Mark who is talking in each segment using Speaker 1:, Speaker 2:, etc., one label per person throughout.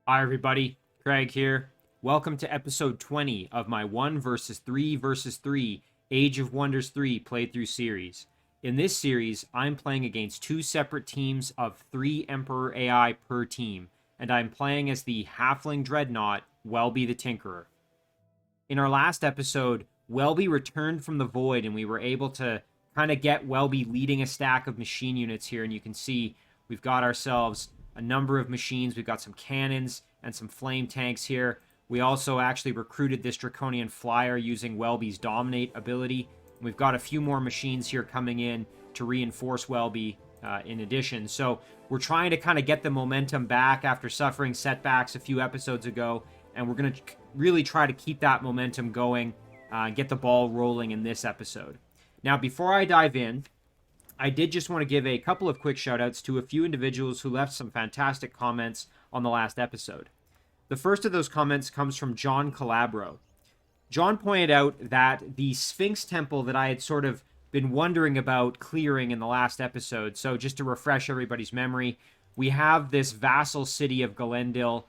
Speaker 1: Hi, everybody. Craig here. Welcome to episode 20 of my 1 versus 3 versus 3 Age of Wonders 3 playthrough series. In this series, I'm playing against two separate teams of 3 Emperor AI per team, and I'm playing as the Halfling Dreadnought, Welby the Tinkerer. In our last episode, Welby returned from the void, and we were able to kind of get Welby leading a stack of machine units here, and you can see we've got ourselves a number of machines. We've got some cannons and some flame tanks here. We also actually recruited this Draconian Flyer using Welby's Dominate ability. We've got a few more machines here coming in to reinforce Welby in addition. So we're trying to kind of get the momentum back after suffering setbacks a few episodes ago, and we're going to really try to keep that momentum going, get the ball rolling in this episode. Now, before I dive in, I did just want to give a couple of quick shoutouts to a few individuals who left some fantastic comments on the last episode. The first of those comments comes from John Calabro. John pointed out that the Sphinx Temple that I had sort of been wondering about clearing in the last episode, so just to refresh everybody's memory, we have this vassal city of Galendil.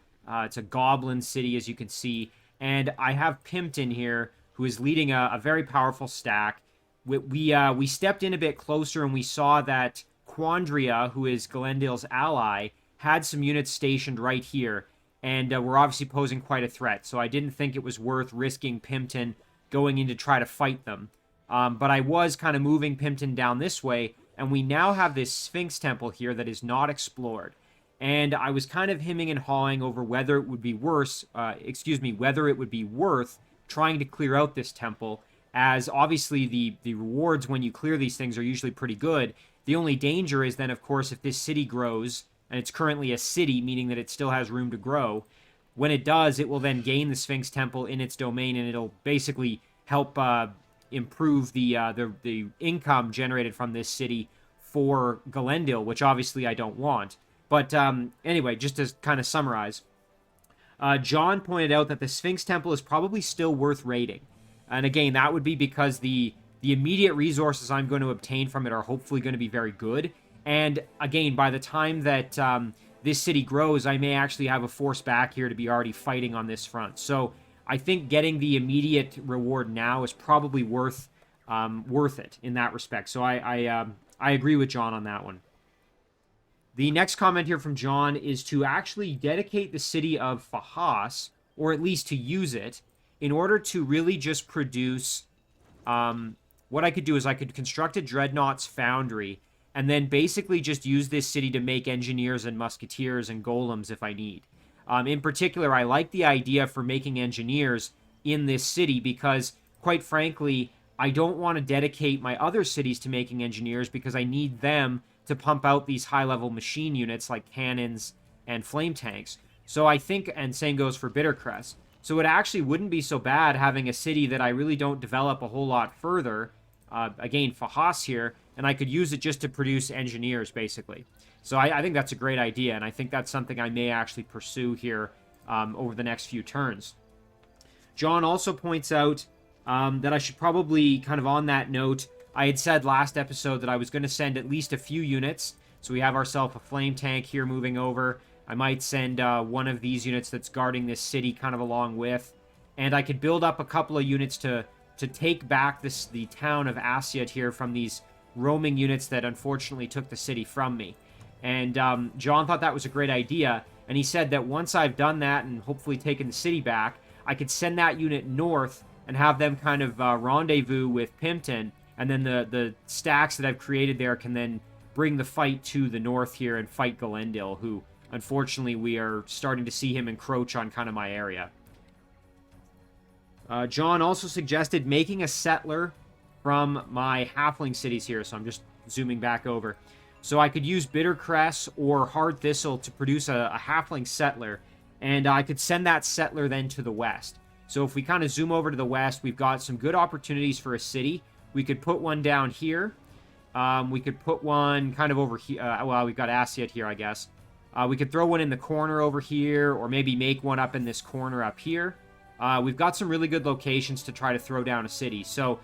Speaker 1: It's a goblin city, as you can see, and I have Pimpton here, who is leading a very powerful stack. We stepped in a bit closer and we saw that Cuandria, who is Galendil's ally, had some units stationed right here, and were obviously posing quite a threat. So I didn't think it was worth risking Pimpton going in to try to fight them. But I was kind of moving Pimpton down this way, and we now have this Sphinx Temple here that is not explored. And I was kind of hemming and hawing over whether it would be worth trying to clear out this temple, as obviously the rewards when you clear these things are usually pretty good. The only danger is then, of course, if this city grows, and it's currently a city, meaning that it still has room to grow, when it does, it will then gain the Sphinx Temple in its domain, and it'll basically help improve the income generated from this city for Galendil, which obviously I don't want. But anyway, just to kind of summarize, John pointed out that the Sphinx Temple is probably still worth raiding. And again, that would be because the immediate resources I'm going to obtain from it are hopefully going to be very good. And again, by the time that this city grows, I may actually have a force back here to be already fighting on this front. So I think getting the immediate reward now is probably worth it in that respect. So I agree with John on that one. The next comment here from John is to actually dedicate the city of Fajas, or at least to use it, in order to really just produce, what I could do is I could construct a Dreadnought's foundry, and then basically just use this city to make engineers and musketeers and golems if I need. In particular, I like the idea for making engineers in this city because, quite frankly, I don't want to dedicate my other cities to making engineers because I need them to pump out these high-level machine units like cannons and flame tanks. So I think, and same goes for Bittercrest. So it actually wouldn't be so bad having a city that I really don't develop a whole lot further, again, Fajas here, and I could use it just to produce engineers, basically. So I think that's a great idea, and I think that's something I may actually pursue here over the next few turns. John also points out that I should probably, kind of on that note, I had said last episode that I was going to send at least a few units. So we have ourselves a flame tank here moving over. I might send one of these units that's guarding this city kind of along with. And I could build up a couple of units to take back the town of Asyut here from these roaming units that unfortunately took the city from me. And John thought that was a great idea. And he said that once I've done that and hopefully taken the city back, I could send that unit north and have them kind of rendezvous with Pimpton. And then the stacks that I've created there can then bring the fight to the north here and fight Galendil, who, unfortunately, we are starting to see him encroach on kind of my area. John also suggested making a settler from my halfling cities here, so I'm just zooming back over. So I could use Bittercrest or Hard Thistle to produce a halfling settler, and I could send that settler then to the west. So if we kind of zoom over to the west, we've got some good opportunities for a city. We could put one down here. We could put one kind of over here. Well, we've got Asyut here, I guess. We could throw one in the corner over here, or maybe make one up in this corner up here. We've got some really good locations to try to throw down a city. So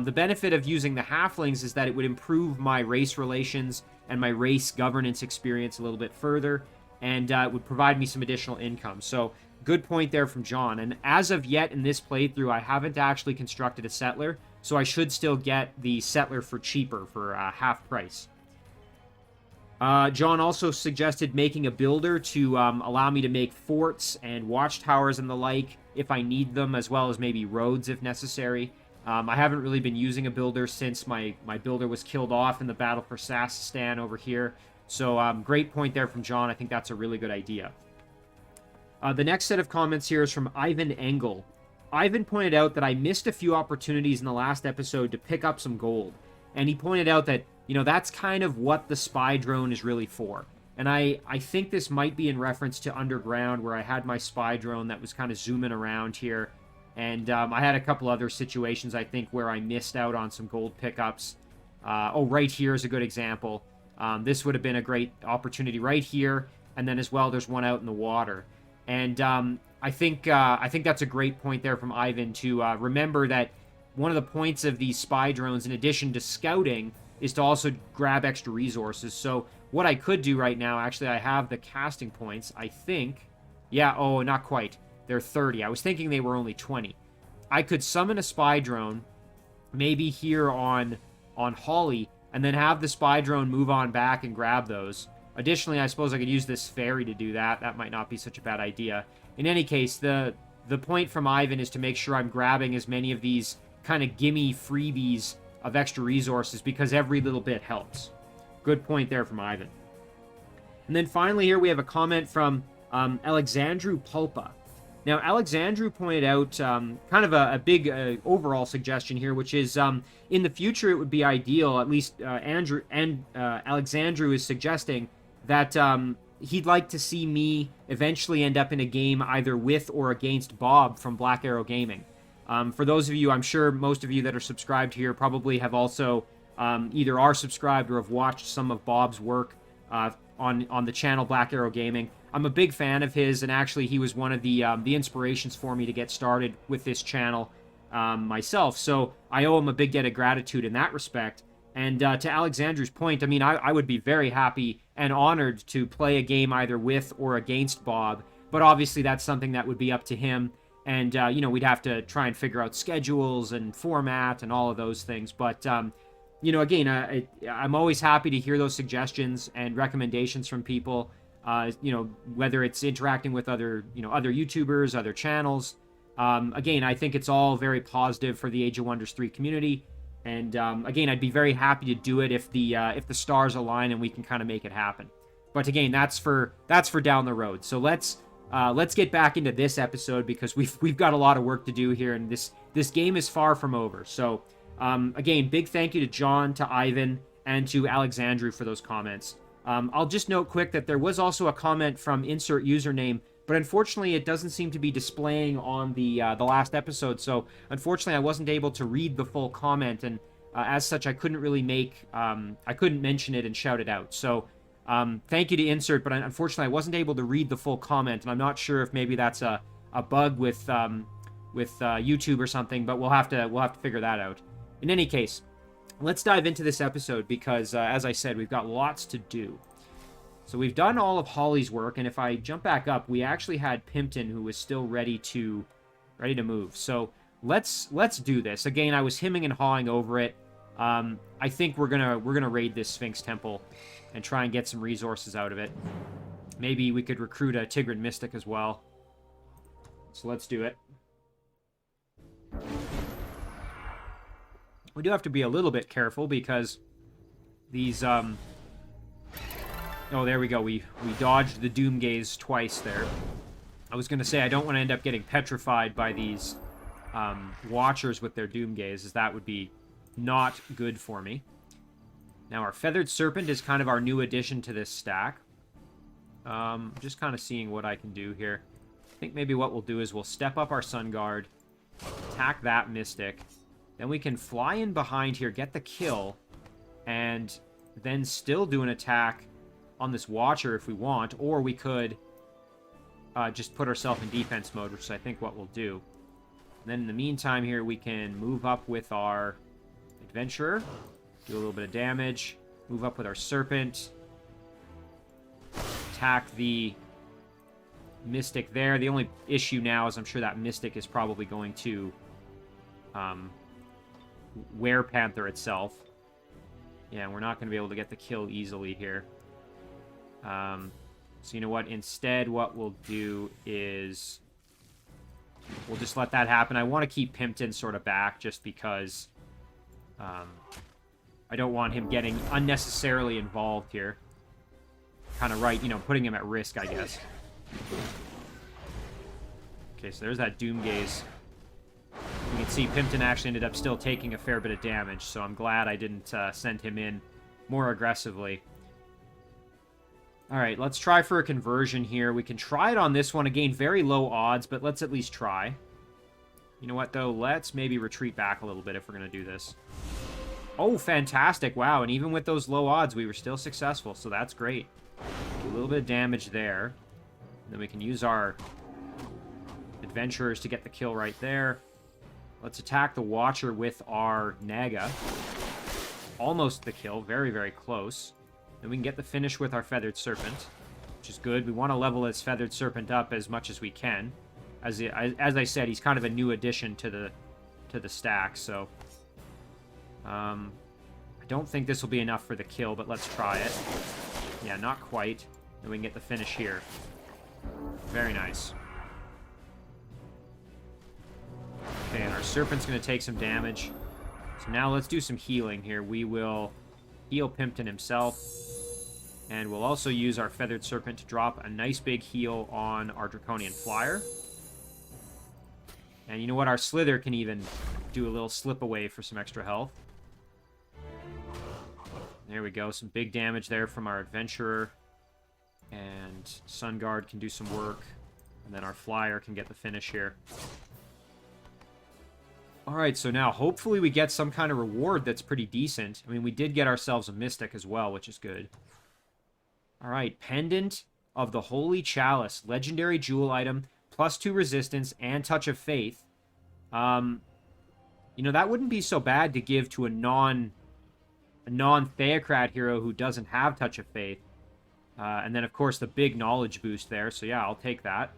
Speaker 1: the benefit of using the halflings is that it would improve my race relations and my race governance experience a little bit further. and it would provide me some additional income. So good point there from John. And as of yet in this playthrough, I haven't actually constructed a settler, so I should still get the settler for cheaper, for half price. John also suggested making a builder to allow me to make forts and watchtowers and the like if I need them, as well as maybe roads if necessary. I haven't really been using a builder since my builder was killed off in the battle for Sassistan over here. So great point there from John. I think that's a really good idea. The next set of comments here is from Ivan Engel. Ivan pointed out that I missed a few opportunities in the last episode to pick up some gold. And he pointed out that, you know, that's kind of what the spy drone is really for. And I think this might be in reference to Underground, where I had my spy drone that was kind of zooming around here. And I had a couple other situations, I think, where I missed out on some gold pickups. Right here is a good example. This would have been a great opportunity right here. And then as well, there's one out in the water. And I think that's a great point there from Ivan to remember that one of the points of these spy drones, in addition to scouting, is to also grab extra resources. So what I could do right now, actually, I have the casting points, I think. Yeah, oh, not quite. They're 30. I was thinking they were only 20. I could summon a spy drone, maybe here on Holly, and then have the spy drone move on back and grab those. Additionally, I suppose I could use this ferry to do that. That might not be such a bad idea. In any case, the point from Ivan is to make sure I'm grabbing as many of these kind of gimme freebies of extra resources, because every little bit helps. Good point there from Ivan. And then finally here we have a comment from Alexandru Pulpa. Now, Alexandru pointed out kind of a big overall suggestion here, which is in the future it would be ideal, at least Alexandru is suggesting, that he'd like to see me eventually end up in a game either with or against Bob from Black Arrow Gaming. For those of you, I'm sure most of you that are subscribed here probably have also either are subscribed or have watched some of Bob's work on the channel Black Arrow Gaming. I'm a big fan of his, and actually he was one of the inspirations for me to get started with this channel myself. So I owe him a big debt of gratitude in that respect. And to Alexandru's point, I mean, I would be very happy and honored to play a game either with or against Bob. But obviously that's something that would be up to him. And, you know, we'd have to try and figure out schedules and format and all of those things. But, you know, again, I'm always happy to hear those suggestions and recommendations from people, you know, whether it's interacting with other YouTubers, other channels. Again, I think it's all very positive for the Age of Wonders 3 community. And, again, I'd be very happy to do it if the stars align and we can kind of make it happen. But again, that's for down the road. So let's get back into this episode, because we've got a lot of work to do here, and this game is far from over. So, again, big thank you to John, to Ivan, and to Alexandru for those comments. I'll just note quick that there was also a comment from insert username, but unfortunately it doesn't seem to be displaying on the last episode. So unfortunately I wasn't able to read the full comment, and as such I couldn't really I couldn't mention it and shout it out. So thank you to insert, but unfortunately I wasn't able to read the full comment, and I'm not sure if maybe that's a bug with YouTube or something, but we'll have to figure that out. In any case, let's dive into this episode, because as I said, we've got lots to do. So we've done all of Holly's work, and if I jump back up, we actually had Pimpton, who was still ready to move. So let's do this. Again, I was hemming and hawing over it. I think we're gonna raid this Sphinx Temple and try and get some resources out of it. Maybe we could recruit a Tigran Mystic as well. So let's do it. We do have to be a little bit careful, because these oh, there we go. We dodged the Doom Gaze twice there. I was going to say I don't want to end up getting petrified by these Watchers with their Doom Gaze, as that would be not good for me. Now, our Feathered Serpent is kind of our new addition to this stack. Just kind of seeing what I can do here. I think maybe what we'll do is we'll step up our Sun Guard, attack that Mystic, then we can fly in behind here, get the kill, and then still do an attack on this Watcher if we want, or we could just put ourselves in defense mode, which is I think what we'll do. And then in the meantime here, we can move up with our Adventurer, do a little bit of damage, move up with our Serpent, attack the Mystic there. The only issue now is I'm sure that Mystic is probably going to Werepanther itself. Yeah, we're not going to be able to get the kill easily here. So you know what? Instead, what we'll do is we'll just let that happen. I want to keep Pimpton sort of back just because I don't want him getting unnecessarily involved here. Kind of right, you know, putting him at risk, I guess. Okay, so there's that Doomgaze. You can see Pimpton actually ended up still taking a fair bit of damage, so I'm glad I didn't send him in more aggressively. Alright, let's try for a conversion here. We can try it on this one. Again, very low odds, but let's at least try. You know what, though? Let's maybe retreat back a little bit if we're going to do this. Oh, fantastic. Wow, and even with those low odds, we were still successful, so that's great. A little bit of damage there. Then we can use our adventurers to get the kill right there. Let's attack the Watcher with our Naga. Almost the kill. Very, very close. Then we can get the finish with our Feathered Serpent, which is good. We want to level this Feathered Serpent up as much as we can. As I said, he's kind of a new addition to the stack, so... I don't think this will be enough for the kill, but let's try it. Yeah, not quite. Then we can get the finish here. Very nice. Okay, and our Serpent's going to take some damage. So now let's do some healing here. We will heal Pimpton himself. And we'll also use our Feathered Serpent to drop a nice big heal on our Draconian Flyer. And you know what? Our Slither can even do a little slip away for some extra health. There we go. Some big damage there from our Adventurer. And Sun Guard can do some work. And then our Flyer can get the finish here. Alright, so now hopefully we get some kind of reward that's pretty decent. I mean, we did get ourselves a Mystic as well, which is good. Alright, Pendant of the Holy Chalice. Legendary jewel item. +2 resistance and Touch of Faith. You know, that wouldn't be so bad to give to a non-Theocrat hero who doesn't have Touch of Faith. And then, of course, the big knowledge boost there. So, yeah, I'll take that.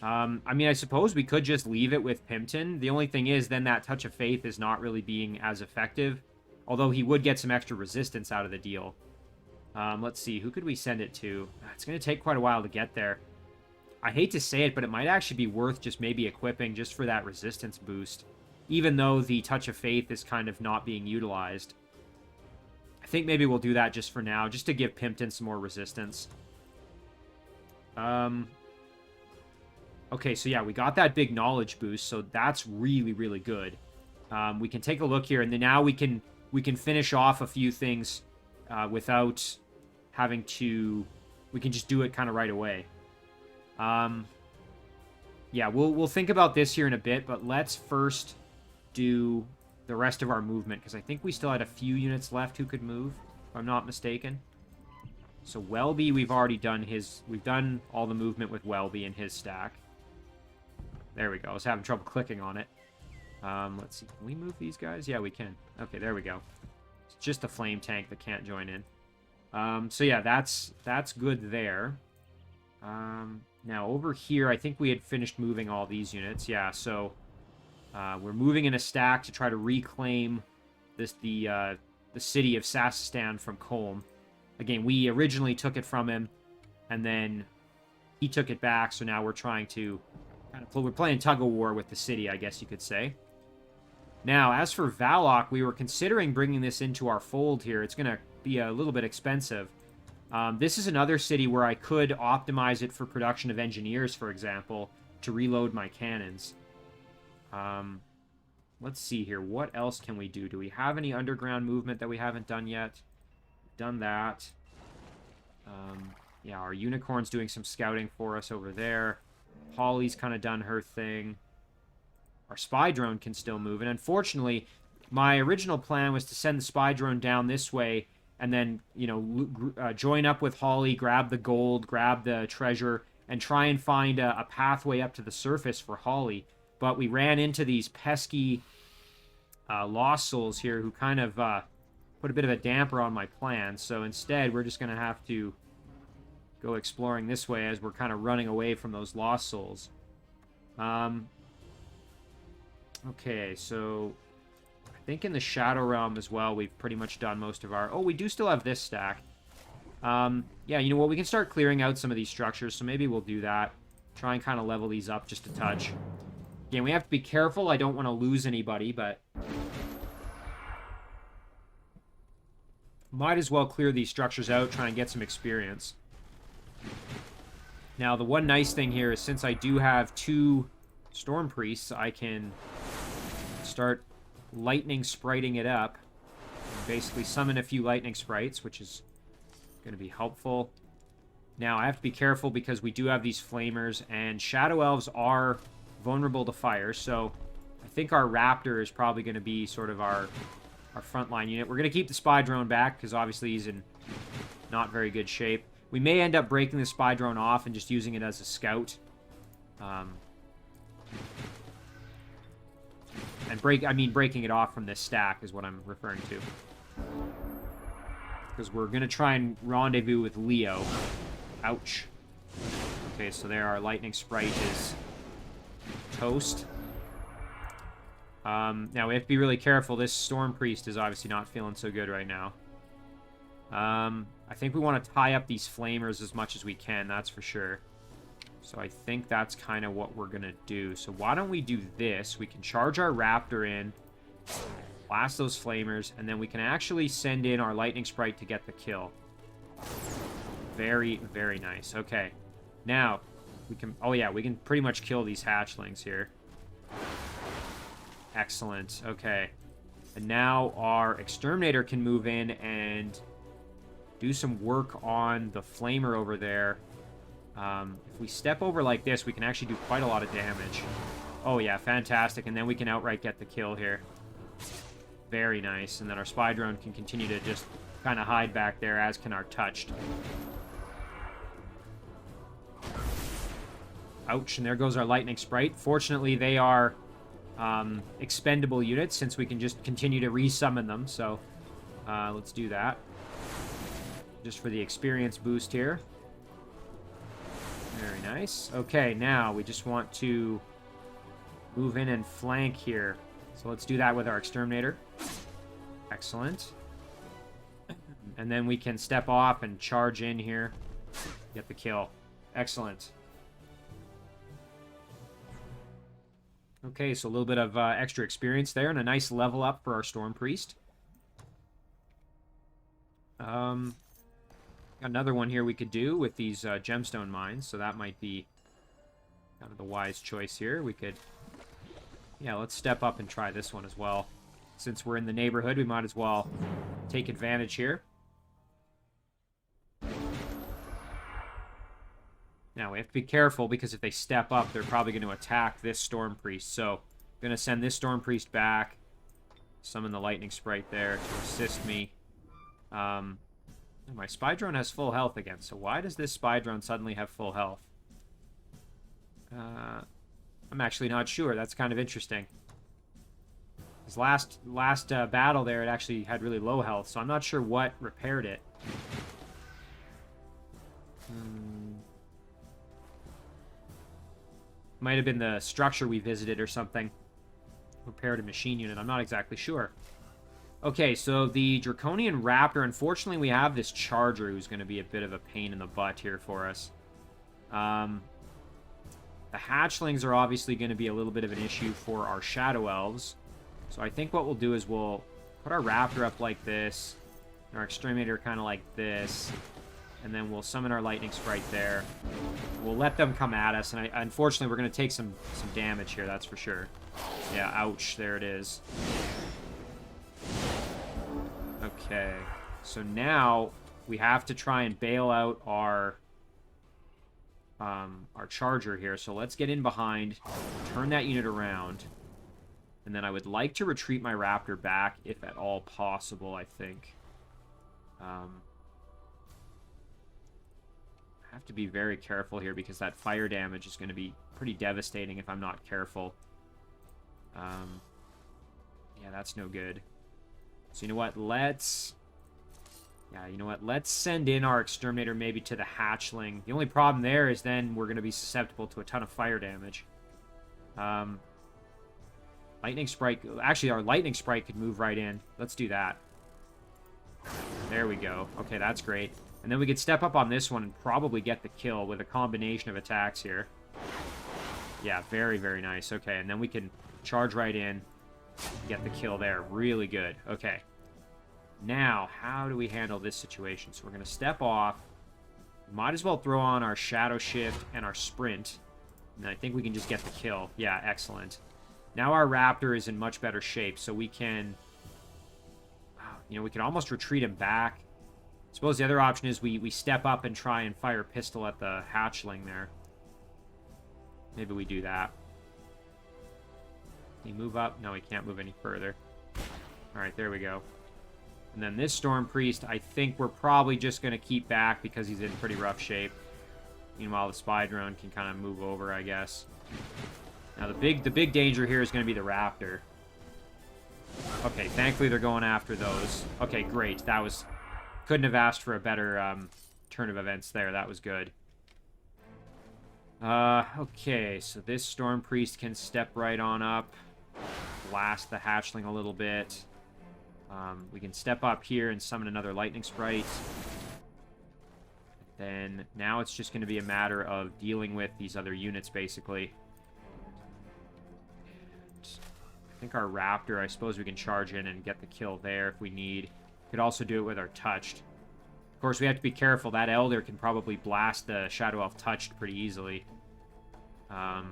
Speaker 1: I mean, I suppose we could just leave it with Pimpton. The only thing is, then that Touch of Faith is not really being as effective. Although he would get some extra resistance out of the deal. Let's see, who could we send it to? It's going to take quite a while to get there. I hate to say it, but it might actually be worth just maybe equipping just for that resistance boost. Even though the Touch of Faith is kind of not being utilized. I think maybe we'll do that just for now, just to give Pimpton some more resistance. Okay, so yeah, we got that big knowledge boost, so that's really, really good. We can take a look here, and then now we can finish off a few things without having to... We can just do it kind of right away. Yeah, we'll think about this here in a bit, but let's first do the rest of our movement, because I think we still had a few units left who could move, if I'm not mistaken. So Welby, we've already done his... We've done all the movement with Welby in his stack. There we go. I was having trouble clicking on it. Let's see. Can we move these guys? Yeah, we can. Okay, there we go. It's just a flame tank that can't join in. So yeah, that's good there. Now over here, I think we had finished moving all these units. Yeah, so we're moving in a stack to try to reclaim the city of Sassistan from Colm. Again, we originally took it from him, and then he took it back. So now we're trying to we're playing tug-of-war with the city, I guess you could say. Now, as for Valok, we were considering bringing this into our fold here. It's going to be a little bit expensive. This is another city where I could optimize it for production of engineers, for example, to reload my cannons. Let's see here. What else can we do? Do we have any underground movement that we haven't done yet? Done that. Yeah, our Unicorn's doing some scouting for us over there. Holly's kind of done her thing. Our spy drone can still move. And unfortunately, my original plan was to send the spy drone down this way and then, you know, join up with Holly, grab the gold, grab the treasure, and try and find a pathway up to the surface for Holly. But we ran into these pesky Lost Souls here who kind of put a bit of a damper on my plan. So instead, we're just going to have to go exploring this way as we're kind of running away from those lost souls. Okay, so I think in the Shadow Realm as well, we've pretty much done most of our... Oh, we do still have this stack. Yeah, you know what? We can start clearing out some of these structures, so maybe we'll do that. Try and kind of level these up just a touch. Again, we have to be careful. I don't want to lose anybody, but... might as well clear these structures out, try and get some experience. Now, the one nice thing here is since I do have 2 Storm Priests, I can start lightning spriting it up. Basically summon a few lightning sprites, which is going to be helpful. Now, I have to be careful because we do have these flamers, and Shadow Elves are vulnerable to fire, so I think our Raptor is probably going to be sort of our frontline unit. We're going to keep the Spy Drone back, because obviously he's in not very good shape. We may end up breaking the Spy Drone off and just using it as a scout. And breaking it off from this stack is what I'm referring to. Because we're going to try and rendezvous with Leo. Ouch. Okay, so there our lightning sprite is toast. Now we have to be really careful. This Storm Priest is obviously not feeling so good right now. I think we want to tie up these flamers as much as we can, that's for sure. So I think that's kind of what we're going to do. So why don't we do this? We can charge our Raptor in, blast those flamers, and then we can actually send in our lightning sprite to get the kill. Very, very nice. Okay. Now, we can... oh, yeah, we can pretty much kill these hatchlings here. Excellent. Okay. And now our Exterminator can move in and do some work on the Flamer over there. If we step over like this, we can actually do quite a lot of damage. Oh, yeah, fantastic. And then we can outright get the kill here. Very nice. And then our Spy Drone can continue to just kind of hide back there, as can our Touched. Ouch, and there goes our Lightning Sprite. Fortunately, they are expendable units, since we can just continue to resummon them. So, let's do that. Just for the experience boost here. Very nice. Okay, now we just want to move in and flank here. So let's do that with our Exterminator. Excellent. And then we can step off and charge in here. Get the kill. Excellent. Okay, so a little bit of extra experience there, and a nice level up for our Storm Priest. Another one here we could do with these gemstone mines, so that might be kind of the wise choice here. We could... yeah, let's step up and try this one as well. Since we're in the neighborhood, we might as well take advantage here. Now, we have to be careful, because if they step up, they're probably going to attack this Storm Priest. So, I'm going to send this Storm Priest back. Summon the Lightning Sprite there to assist me. My Spy Drone has full health again, so why does this Spy Drone suddenly have full health? I'm actually not sure. That's kind of interesting. His last battle there, it actually had really low health, so I'm not sure what repaired it. Might have been the structure we visited or something. Repaired a machine unit. I'm not exactly sure. Okay, so the Draconian Raptor, unfortunately we have this Charger who's going to be a bit of a pain in the butt here for us. The Hatchlings are obviously going to be a little bit of an issue for our Shadow Elves. So I think what we'll do is we'll put our Raptor up like this, and our Exterminator kind of like this, and then we'll summon our Lightning Sprite there. We'll let them come at us, and unfortunately we're going to take some damage here, that's for sure. Yeah, ouch, there it is. Okay, so now we have to try and bail out our Charger here. So let's get in behind, turn that unit around, and then I would like to retreat my Raptor back, if at all possible, I think. I have to be very careful here, because that fire damage is going to be pretty devastating if I'm not careful. Yeah, that's no good. So you know what? Let's Yeah, you know what? Let's send in our exterminator maybe to the hatchling. The only problem there is then we're going to be susceptible to a ton of fire damage. Lightning Sprite... Actually, our Lightning Sprite could move right in. Let's do that. There we go. Okay, that's great. And then we could step up on this one and probably get the kill with a combination of attacks here. Yeah, very, very nice. Okay, and then we can charge right in, get the kill there. Really good. Okay. Now, how do we handle this situation? So we're going to step off. Might as well throw on our Shadow Shift and our Sprint. And I think we can just get the kill. Yeah, excellent. Now our Raptor is in much better shape, so we can... You know, we can almost retreat him back. I suppose the other option is we step up and try and fire a pistol at the hatchling there. Maybe we do that. Can he move up? No, he can't move any further. Alright, there we go. And then this Storm Priest, I think we're probably just going to keep back because he's in pretty rough shape. Meanwhile, the Spy Drone can kind of move over, I guess. Now, the big danger here is going to be the Raptor. Okay, thankfully they're going after those. Okay, great. That was... Couldn't have asked for a better turn of events there. That was good. Okay, so this Storm Priest can step right on up. Blast the hatchling a little bit. We can step up here and summon another Lightning Sprite. Then, now it's just going to be a matter of dealing with these other units, basically. I think our Raptor, I suppose we can charge in and get the kill there if we need. Could also do it with our Touched. Of course, we have to be careful. That Elder can probably blast the Shadow Elf Touched pretty easily. I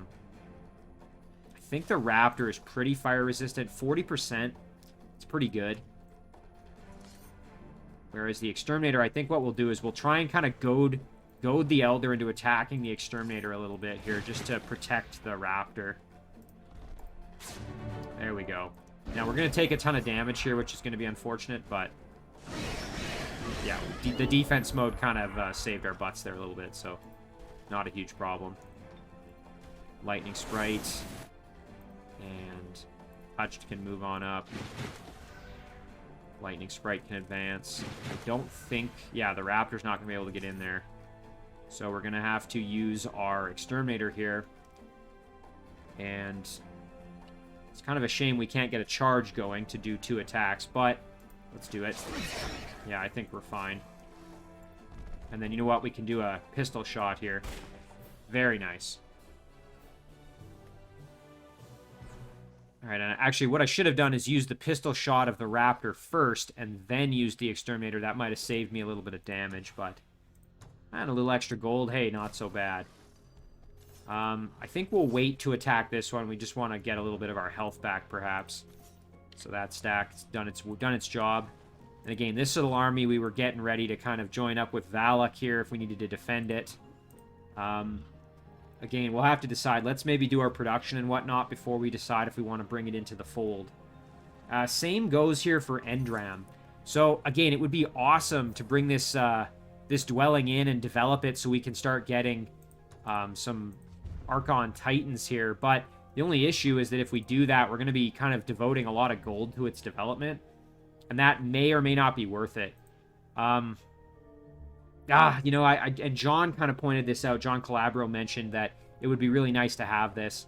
Speaker 1: think the Raptor is pretty fire resistant. 40%. It's pretty good. Whereas the Exterminator, I think what we'll do is we'll try and kind of goad the Elder into attacking the Exterminator a little bit here, just to protect the Raptor. There we go. Now, we're going to take a ton of damage here, which is going to be unfortunate, but... Yeah, the defense mode kind of saved our butts there a little bit, so not a huge problem. Lightning Sprite. And Touched can move on up. Lightning Sprite can advance. I don't think... Yeah, the Raptor's not going to be able to get in there. So we're going to have to use our Exterminator here. And it's kind of a shame we can't get a charge going to do 2 attacks, but let's do it. Yeah, I think we're fine. And then you know what? We can do a pistol shot here. Very nice. Alright, and actually what I should have done is use the pistol shot of the Raptor first and then use the Exterminator. That might have saved me a little bit of damage, but... And a little extra gold. Hey, not so bad. I think we'll wait to attack this one. We just want to get a little bit of our health back, perhaps. So that stack's done its job. And again, this little army, we were getting ready to kind of join up with Valak here if we needed to defend it. Again, we'll have to decide. Let's maybe do our production and whatnot before we decide if we want to bring it into the fold. Same goes here for Endram. So, again, it would be awesome to bring this this dwelling in and develop it so we can start getting some Archon Titans here. But the only issue is that if we do that, we're going to be kind of devoting a lot of gold to its development. And that may or may not be worth it. You know, and John kind of pointed this out. John Calabro mentioned that it would be really nice to have this.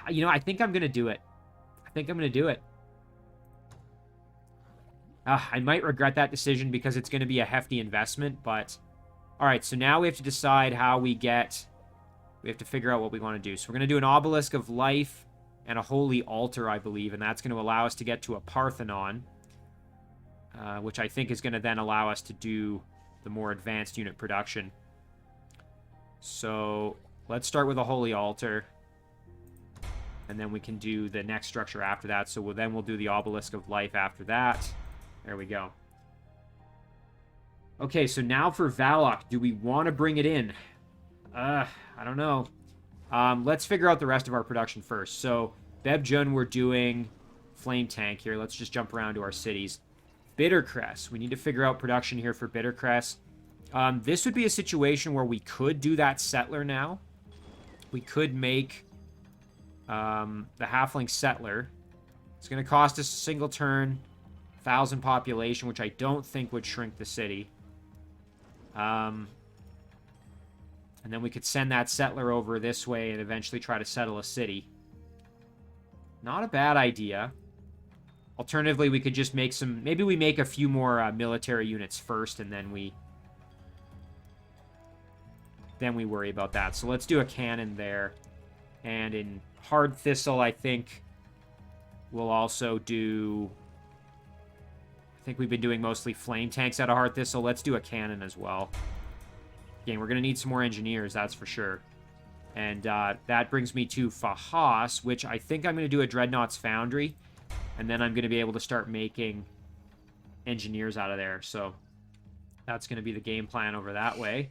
Speaker 1: You know, I think I'm going to do it. I think I'm going to do it. I might regret that decision because it's going to be a hefty investment, but... Alright, so now we have to decide how we get... We have to figure out what we want to do. So we're going to do an Obelisk of Life and a Holy Altar, I believe, and that's going to allow us to get to a Parthenon. Which I think is going to then allow us to do the more advanced unit production. So, let's start with a Holy Altar. And then we can do the next structure after that. So we'll do the Obelisk of Life after that. There we go. Okay, so now for Valak. Do we want to bring it in? I don't know. Let's figure out the rest of our production first. So, Bebjun, we're doing Flame Tank here. Let's just jump around to our cities. Bittercrest. We need to figure out production here for Bittercrest. This would be a situation where we could do that Settler now. We could make the Halfling Settler. It's going to cost us a single turn. 1,000 population, which I don't think would shrink the city. And then we could send that settler over this way and eventually try to settle a city. Not a bad idea. Alternatively, we could just make some... Maybe we make a few more military units first, and then we worry about that. So let's do a cannon there. And in Hard Thistle, I think we'll also do... I think we've been doing mostly flame tanks out of Hard Thistle. Let's do a cannon as well. Again, we're going to need some more engineers, that's for sure. And that brings me to Fajas, which I think I'm going to do a Dreadnought's Foundry. And then I'm going to be able to start making engineers out of there. So that's going to be the game plan over that way.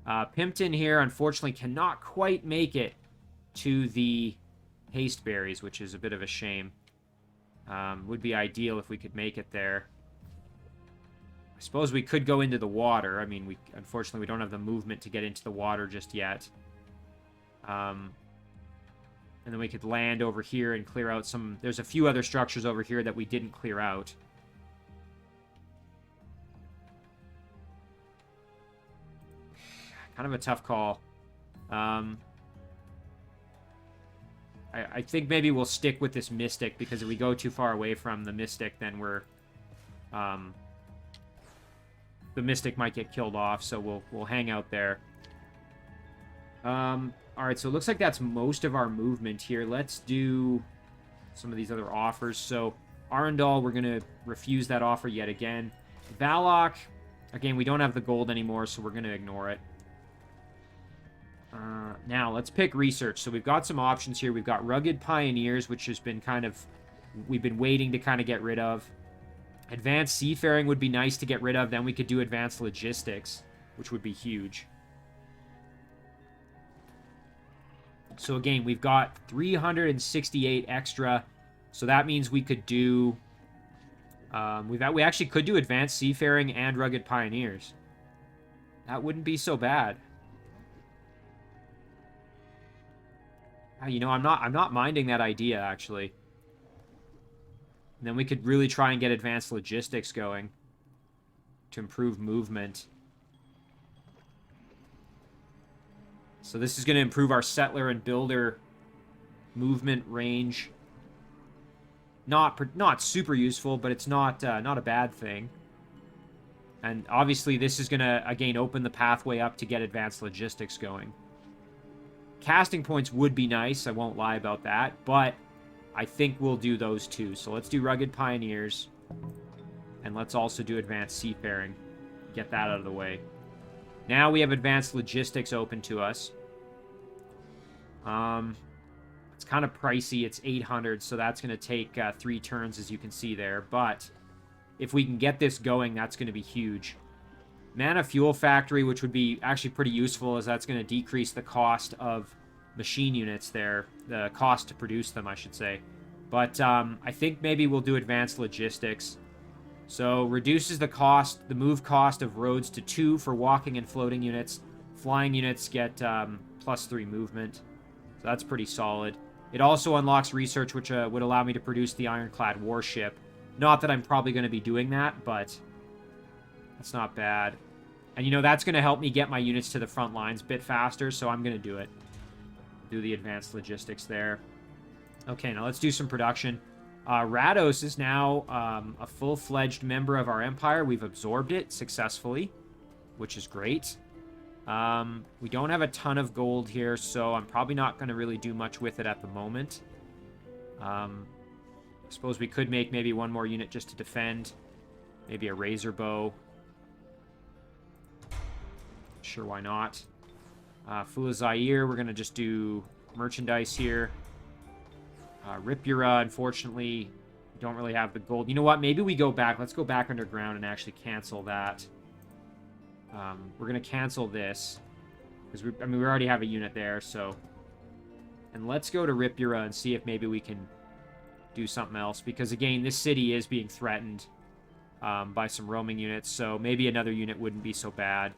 Speaker 1: Pimpton here, unfortunately, cannot quite make it to the haste berries, which is a bit of a shame. Would be ideal if we could make it there. I suppose we could go into the water. I mean, unfortunately, we don't have the movement to get into the water just yet. And then we could land over here and clear out some... There's a few other structures over here that we didn't clear out. Kind of a tough call. I think maybe we'll stick with this Mystic, because if we go too far away from the Mystic, then we're... the Mystic might get killed off, so we'll hang out there. Alright, so it looks like that's most of our movement here. Let's do some of these other offers. So, Arundel, we're going to refuse that offer yet again. Valak, again, we don't have the gold anymore, so we're going to ignore it. Now, let's pick research. So we've got some options here. We've got Rugged Pioneers, which has been kind of... We've been waiting to kind of get rid of. Advanced Seafaring would be nice to get rid of. Then we could do Advanced Logistics, which would be huge. So again, we've got 368 extra. So that means we could do... we actually could do Advanced Seafaring and Rugged Pioneers. That wouldn't be so bad. You know, I'm not minding that idea, actually. And then we could really try and get Advanced Logistics going to improve movement. So this is going to improve our settler and builder movement range. Not super useful, but it's not a bad thing. And obviously this is going to, again, open the pathway up to get Advanced Logistics going. Casting points would be nice, I won't lie about that, but I think we'll do those two. So let's do Rugged Pioneers, and let's also do Advanced Seafaring. Get that out of the way. Now we have Advanced Logistics open to us. It's kind of pricey. It's 800, so that's going to take 3 turns, as you can see there. But if we can get this going, that's going to be huge. Mana Fuel Factory, which would be actually pretty useful, as that's going to decrease the cost of machine units there. The cost to produce them, I should say. But I think maybe we'll do Advanced Logistics. So, reduces the cost, the move cost of roads to 2 for walking and floating units. Flying units get +3 movement. So that's pretty solid. It also unlocks research, which would allow me to produce the Ironclad Warship. Not that I'm probably going to be doing that, but that's not bad. And, you know, that's going to help me get my units to the front lines a bit faster, so I'm going to do it. Do the Advanced Logistics there. Okay, now let's do some production. Rados is now a full-fledged member of our empire. We've absorbed it successfully, which is great. We don't have a ton of gold here, so I'm probably not going to really do much with it at the moment. I suppose we could make maybe one more unit just to defend. Maybe a Razor Bow. Sure, why not? Fula Zaire, we're going to just do merchandise here. Ripura, unfortunately, don't really have the gold. You know what? Maybe we go back. Let's go back underground and actually cancel that. We're going to cancel this. Because, we already have a unit there, so... And let's go to Ripura and see if maybe we can do something else. Because, again, this city is being threatened by some roaming units, so maybe another unit wouldn't be so bad.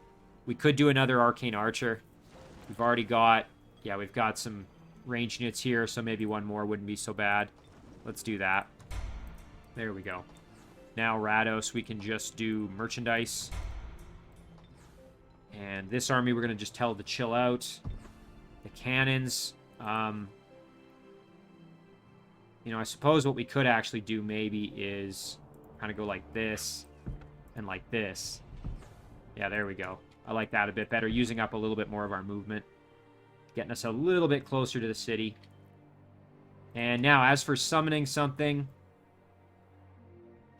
Speaker 1: We could do another Arcane Archer. We've already got... Yeah, we've got some range units here, so maybe one more wouldn't be so bad. Let's do that. There we go. Now Rados, we can just do merchandise. And this army, we're going to just tell to chill out. The cannons. You know, I suppose what we could actually do maybe is kind of go like this and like this. Yeah, there we go. I like that a bit better, using up a little bit more of our movement. Getting us a little bit closer to the city. And now, as for summoning something...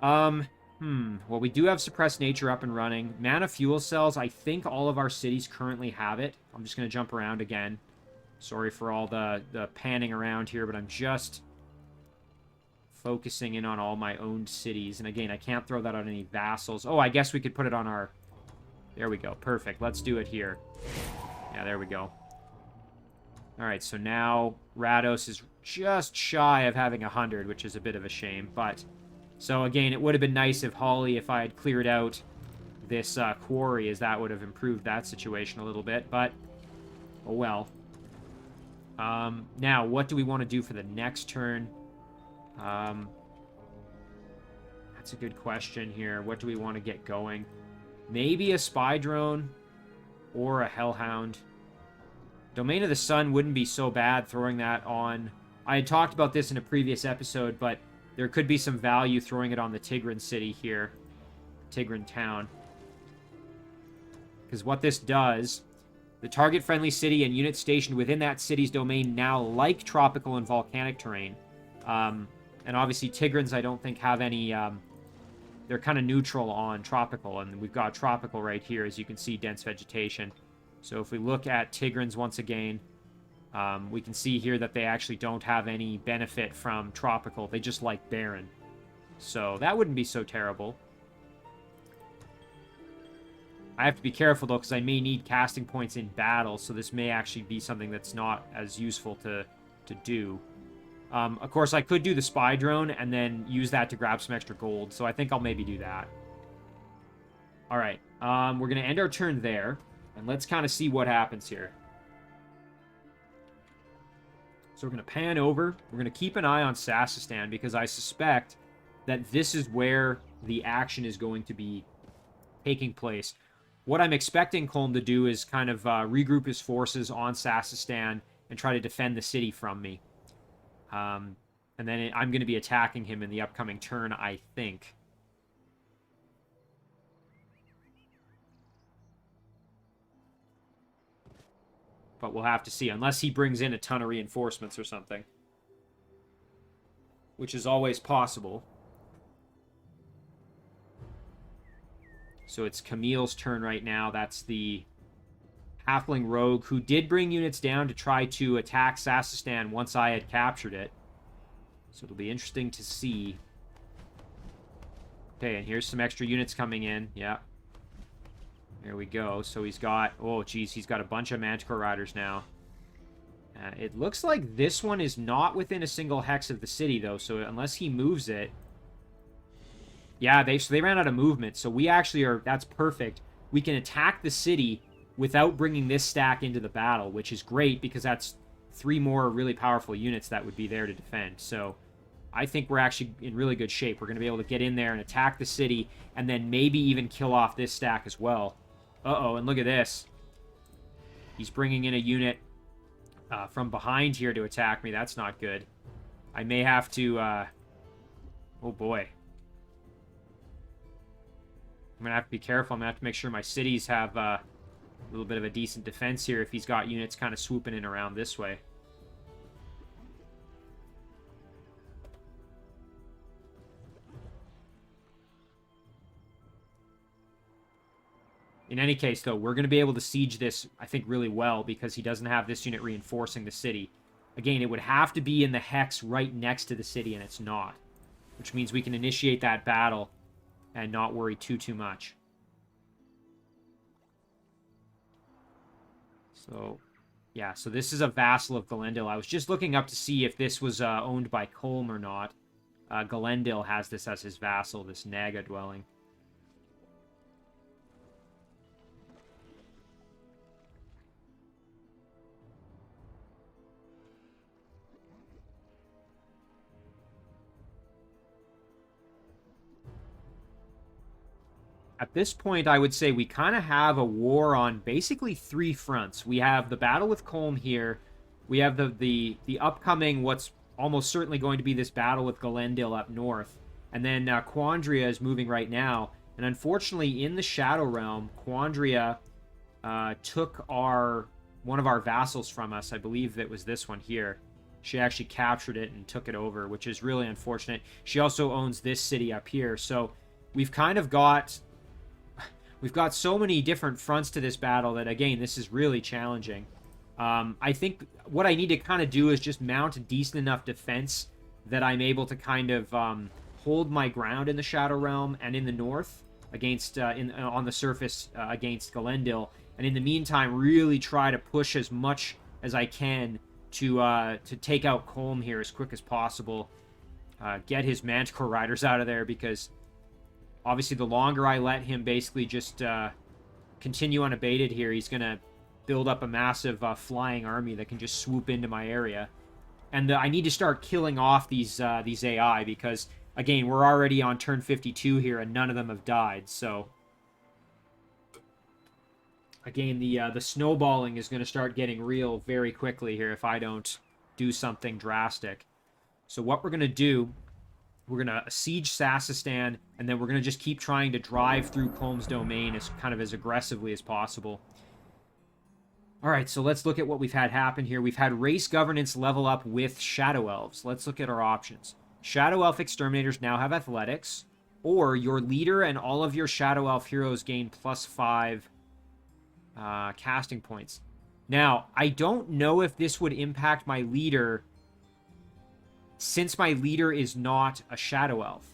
Speaker 1: Well, we do have Suppressed Nature up and running. Mana Fuel Cells, I think all of our cities currently have it. I'm just going to jump around again. Sorry for all the panning around here, but I'm just focusing in on all my owned cities. And again, I can't throw that on any vassals. Oh, I guess we could put it on our... There we go. Perfect. Let's do it here. Yeah, there we go. Alright, so now Rados is just shy of having 100, which is a bit of a shame, but... So again, it would have been nice if I had cleared out this quarry, as that would have improved that situation a little bit, but oh well. Now, what do we want to do for the next turn? That's a good question here. What do we want to get going? Maybe a spy drone or a hellhound. Domain of the Sun wouldn't be so bad throwing that on. I had talked about this in a previous episode, but there could be some value throwing it on the Tigran city here. Tigran town. Because what this does, the target-friendly city and units stationed within that city's domain now like tropical and volcanic terrain. And obviously Tigrans I don't think have any... they're kind of neutral on tropical, and we've got tropical right here, as you can see, dense vegetation. So if we look at Tigrans once again... we can see here that they actually don't have any benefit from tropical. They just like barren. So that wouldn't be so terrible. I have to be careful, though, because I may need casting points in battle, so this may actually be something that's not as useful to do. Of course, I could do the spy drone and then use that to grab some extra gold, so I think I'll maybe do that. Alright, we're going to end our turn there, and let's kind of see what happens here. So we're going to pan over. We're going to keep an eye on Sassistan, because I suspect that this is where the action is going to be taking place. What I'm expecting Colm to do is kind of regroup his forces on Sassistan and try to defend the city from me. And then I'm going to be attacking him in the upcoming turn, I think. But we'll have to see, unless he brings in a ton of reinforcements or something. Which is always possible. So it's Camille's turn right now. That's the Halfling Rogue, who did bring units down to try to attack Sassistan once I had captured it. So it'll be interesting to see. Okay, and here's some extra units coming in. Yeah. There we go. So he's got... Oh, geez, he's got a bunch of Manticore Riders now. It looks like this one is not within a single hex of the city, though. So unless he moves it... Yeah, they ran out of movement. So we actually are... That's perfect. We can attack the city without bringing this stack into the battle, which is great, because that's 3 more really powerful units that would be there to defend. So I think we're actually in really good shape. We're going to be able to get in there and attack the city, and then maybe even kill off this stack as well. Uh-oh, and look at this. He's bringing in a unit from behind here to attack me. That's not good. I may have to... Oh, boy. I'm going to have to be careful. I'm going to have to make sure my cities have a little bit of a decent defense here if he's got units kind of swooping in around this way. In any case, though, we're going to be able to siege this, I think, really well, because he doesn't have this unit reinforcing the city. Again, it would have to be in the hex right next to the city, and it's not. Which means we can initiate that battle and not worry too much. So, yeah, so this is a Vassal of Galendil. I was just looking up to see if this was owned by Colm or not. Galendil has this as his vassal, this Naga dwelling. At this point, I would say we kind of have a war on basically 3 fronts. We have the battle with Colm here. We have the upcoming, what's almost certainly going to be this battle with Galendil up north. And then Cuandria is moving right now. And unfortunately, in the Shadow Realm, Cuandria took one of our vassals from us. I believe it was this one here. She actually captured it and took it over, which is really unfortunate. She also owns this city up here. So we've kind of got... We've got so many different fronts to this battle that, again, this is really challenging. I think what I need to kind of do is just mount a decent enough defense that I'm able to kind of hold my ground in the Shadow Realm and in the north against on the surface against Galendil, and in the meantime really try to push as much as I can to take out Colm here as quick as possible. Get his Manticore Riders out of there, because obviously the longer I let him basically just continue unabated here, he's going to build up a massive flying army that can just swoop into my area. And I need to start killing off these AI, because, again, we're already on turn 52 here, and none of them have died. So, again, the snowballing is going to start getting real very quickly here if I don't do something drastic. So what we're going to do, we're going to siege Sassistan, and then we're going to just keep trying to drive through Colm's domain as aggressively as possible. Alright, so let's look at what we've had happen here. We've had race governance level up with Shadow Elves. Let's look at our options. Shadow Elf Exterminators now have Athletics, or your leader and all of your Shadow Elf heroes gain +5 casting points. Now, I don't know if this would impact my leader, since my leader is not a Shadow Elf.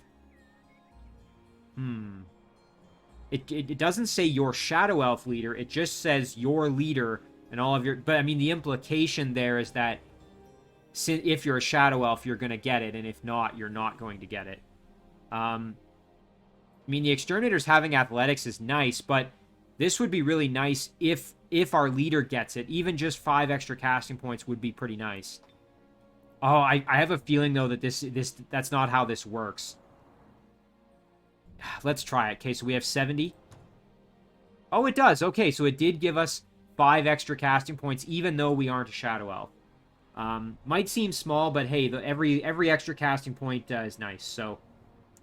Speaker 1: It doesn't say your Shadow Elf leader, it just says your leader and all of your... But, I mean, the implication there is that if you're a Shadow Elf, you're going to get it, and if not, you're not going to get it. I mean, the Exterminators having Athletics is nice, but this would be really nice if our leader gets it. Even just 5 extra casting points would be pretty nice. Oh, I have a feeling, though, that that's not how this works. Let's try it. Okay, so we have 70. Oh, it does. Okay, so it did give us 5 extra casting points, even though we aren't a Shadow Elf. Might seem small, but hey, every extra casting point is nice. So,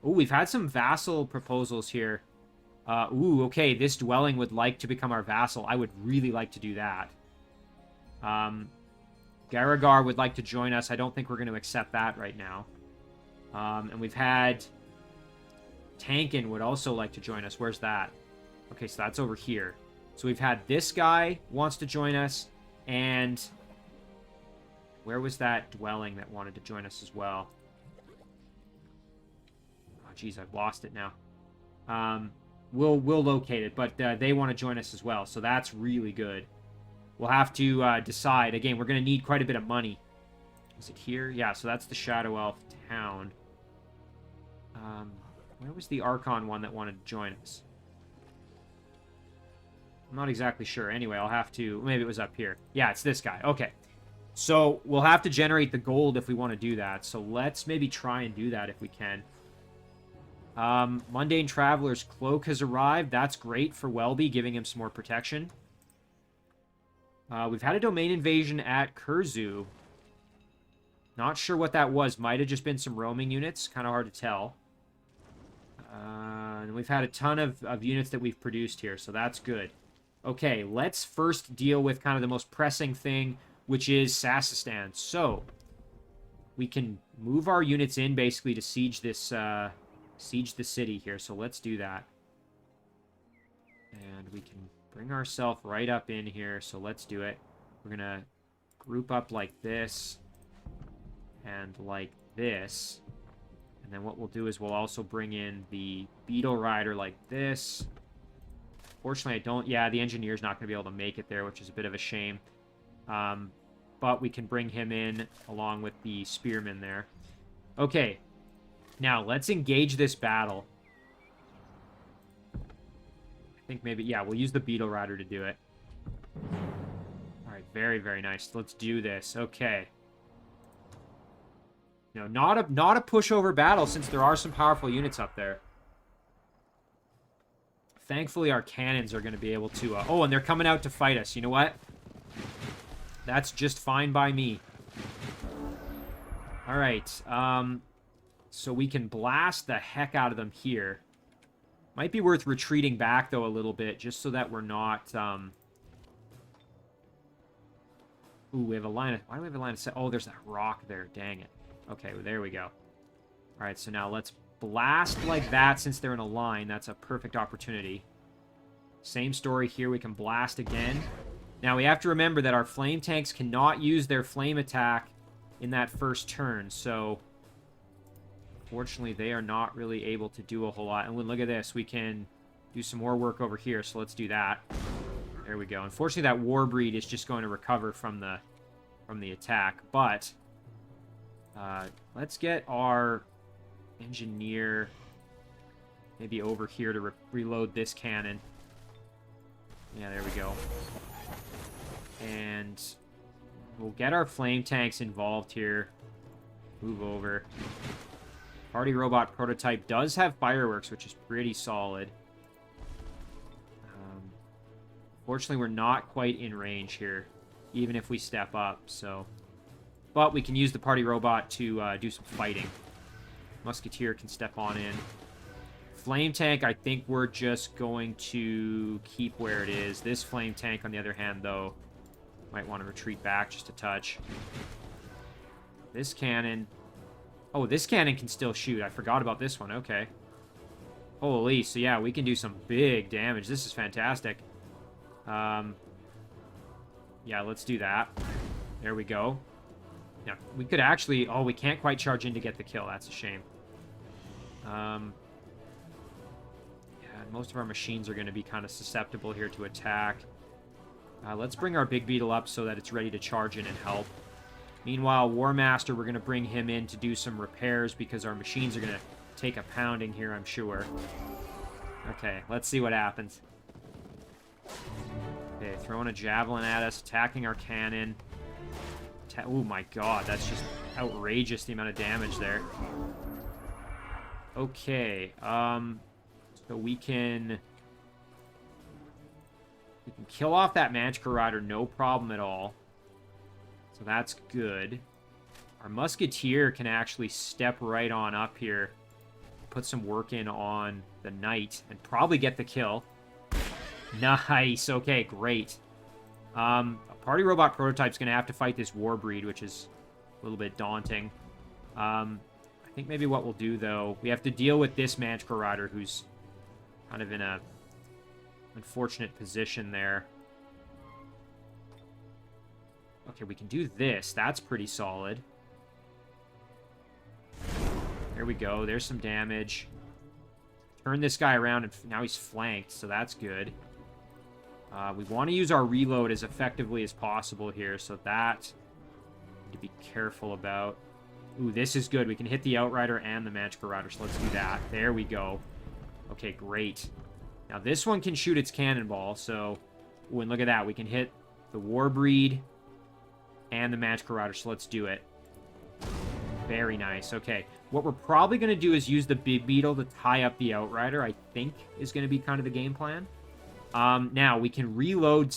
Speaker 1: ooh, we've had some vassal proposals here. Ooh, okay, this dwelling would like to become our vassal. I would really like to do that. Garagar would like to join us. I don't think we're going to accept that right now. And we've had... Tankin would also like to join us. Where's that? Okay, so that's over here. So we've had this guy wants to join us, and where was that dwelling that wanted to join us as well? Oh, geez, I've lost it now. We'll locate it, but they want to join us as well, so that's really good. We'll have to decide. Again, we're going to need quite a bit of money. Is it here? Yeah, so that's the Shadow Elf town. Where was the Archon one that wanted to join us? I'm not exactly sure. Anyway, I'll have to... Maybe it was up here. Yeah, it's this guy. Okay. So, we'll have to generate the gold if we want to do that. So, let's maybe try and do that if we can. Mundane Traveler's Cloak has arrived. That's great for Welby, giving him some more protection. We've had a domain invasion at Kurzu. Not sure what that was. Might have just been some roaming units. Kind of hard to tell. And we've had a ton of units that we've produced here, so that's good. Okay, let's first deal with kind of the most pressing thing, which is Sassistan. So, we can move our units in, basically, to siege this, siege the city here, so let's do that. And we can bring ourselves right up in here, so let's do it. We're gonna group up like this, and like this. And then what we'll do is we'll also bring in the Beetle Rider like this. Fortunately, I don't... Yeah, the Engineer's not going to be able to make it there, which is a bit of a shame. But we can bring him in along with the Spearman there. Okay. Now, let's engage this battle. I think maybe... Yeah, we'll use the Beetle Rider to do it. Alright, very, very nice. Let's do this. Okay. You know, not a pushover battle, since there are some powerful units up there. thankfully our cannons are going to be able to... oh, and they're coming out to fight us. You know what? That's just fine by me. All right. So we can blast the heck out of them here. Might be worth retreating back, though, a little bit, just so that we're not... Ooh, we have a line of... Why do we have a line of sight? Oh, there's that rock there. Dang it. Okay, well, there we go. All right, so now let's blast like that since they're in a line. That's a perfect opportunity. Same story here. We can blast again. Now, we have to remember that our flame tanks cannot use their flame attack in that first turn, so... Fortunately, they are not really able to do a whole lot. And look at this. We can do some more work over here, so let's do that. There we go. Unfortunately, that Warbreed is just going to recover from the attack. But let's get our engineer maybe over here to reload this cannon. Yeah, there we go. And we'll get our flame tanks involved here. Move over. Party robot prototype does have fireworks, which is pretty solid. Fortunately, we're not quite in range here, even if we step up, so... But we can use the party robot to do some fighting. Musketeer can step on in. Flame tank, I think we're just going to keep where it is. This flame tank, on the other hand, though, might want to retreat back just a touch. This cannon... Oh, this cannon can still shoot. I forgot about this one. Okay. Holy, so yeah, we can do some big damage. This is fantastic. Yeah, let's do that. There we go. Yeah, we could actually... Oh, we can't quite charge in to get the kill. That's a shame. Yeah, most of our machines are going to be kind of susceptible here to attack. Let's bring our big beetle up so that it's ready to charge in and help. Meanwhile, Warmaster, we're going to bring him in to do some repairs because our machines are going to take a pounding here, I'm sure. Okay, let's see what happens. Okay, throwing a javelin at us, attacking our cannon. Oh my god, that's just outrageous, the amount of damage there. Okay, so we can kill off that Manticore Rider, no problem at all. So that's good. Our Musketeer can actually step right on up here, put some work in on the Knight, and probably get the kill. Nice. Okay, great. A party robot prototype's going to have to fight this Warbreed, which is a little bit daunting. I think maybe what we'll do, though, we have to deal with this Manticore Rider, who's kind of in a unfortunate position there. Okay, we can do this. That's pretty solid. There we go. There's some damage. Turn this guy around, and now he's flanked, so that's good. We want to use our reload as effectively as possible here, so that we need to be careful about. Ooh, this is good. We can hit the Outrider and the Manticore Rider, so let's do that. There we go. Okay, great. Now, this one can shoot its cannonball, so... Ooh, and look at that. We can hit the Warbreed and the Manticore Rider, so let's do it. Very nice. Okay. What we're probably going to do is use the Big Beetle to tie up the Outrider, I think, is going to be kind of the game plan. Now, we can reload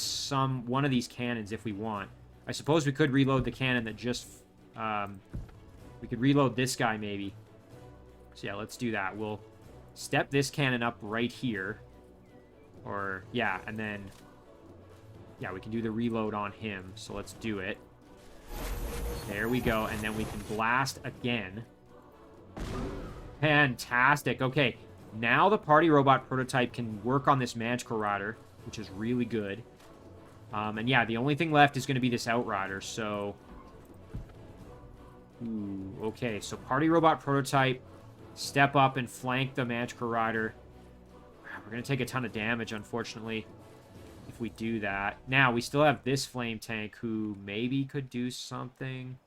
Speaker 1: one of these cannons if we want. I suppose we could reload the cannon that just... we could reload this guy, maybe. So, yeah, let's do that. We'll step this cannon up right here. Or, yeah, and then... Yeah, we can do the reload on him, so let's do it. There we go, and then we can blast again. Fantastic. Okay, now the party robot prototype can work on this Manticore Rider, which is really good. And yeah, the only thing left is going to be this Outrider, so... Ooh, okay, so party robot prototype, step up and flank the Manticore Rider. We're going to take a ton of damage, unfortunately, if we do that. Now, we still have this flame tank who maybe could do something.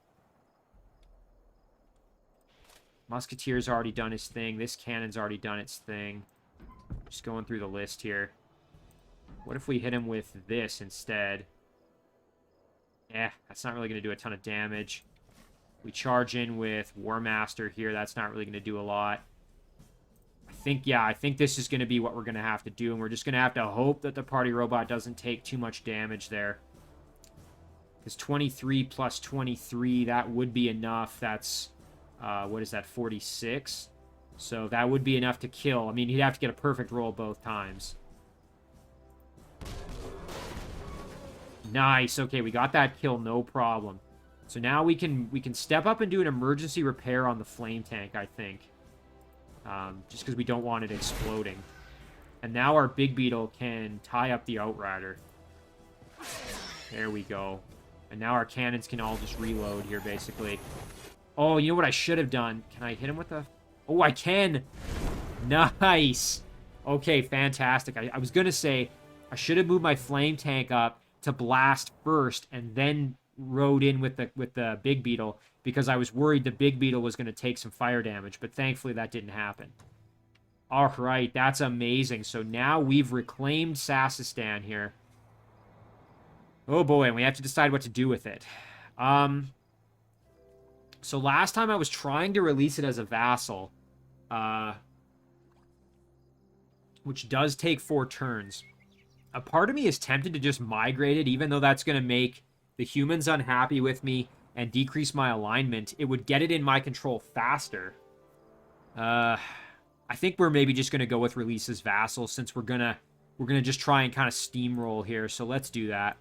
Speaker 1: Musketeer's already done his thing. This cannon's already done its thing. Just going through the list here. What if we hit him with this instead? Eh, that's not really going to do a ton of damage. We charge in with Warmaster here. That's not really going to do a lot. I I think this is going to be what we're going to have to do, and we're just going to have to hope that the party robot doesn't take too much damage there. Because 23 plus 23, that would be enough. That's, what is that, 46? So that would be enough to kill. I mean, he'd have to get a perfect roll both times. Nice. Okay, we got that kill, no problem. So now we can step up and do an emergency repair on the flame tank, I think. Just because we don't want it exploding. And now our big beetle can tie up the outrider. There we go. And now our cannons can all just reload here, basically. Oh, you know what I should have done? Can I hit him with the... Oh, I can! Nice! Okay, fantastic. I was going to say, I should have moved my flame tank up to blast first, and then rode in with the big beetle, because I was worried the big beetle was going to take some fire damage, but thankfully that didn't happen. All right, that's amazing. So now we've reclaimed Sassistan here. Oh boy, and we have to decide what to do with it. So last time I was trying to release it as a vassal, which does take 4 turns. A part of me is tempted to just migrate it, even though that's going to make the humans unhappy with me and decrease my alignment. It would get it in my control faster. I think we're maybe just going to go with release as vassal, since we're gonna just try and kind of steamroll here. So let's do that.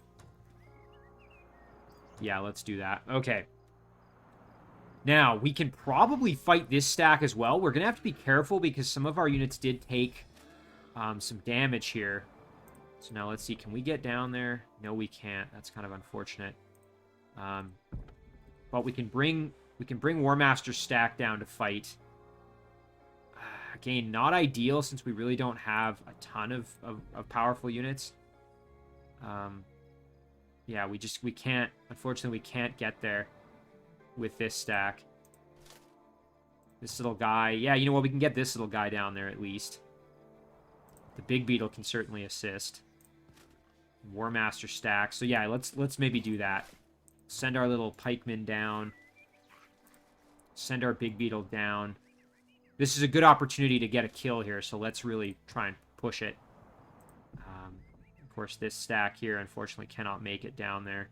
Speaker 1: Yeah, let's do that. Okay. Now, we can probably fight this stack as well. We're going to have to be careful because some of our units did take some damage here. So now let's see. Can we get down there? No, we can't. That's kind of unfortunate. But we can bring Warmaster stack down to fight. Again, not ideal since we really don't have a ton of powerful units. Yeah, we can't, unfortunately, we can't get there with this stack. This little guy, yeah, you know what, we can get this little guy down there at least. The big beetle can certainly assist. Warmaster stack, so yeah, let's maybe do that. Send our little pikemen down. Send our big beetle down. This is a good opportunity to get a kill here, so let's really try and push it. Of course, this stack here, unfortunately, cannot make it down there.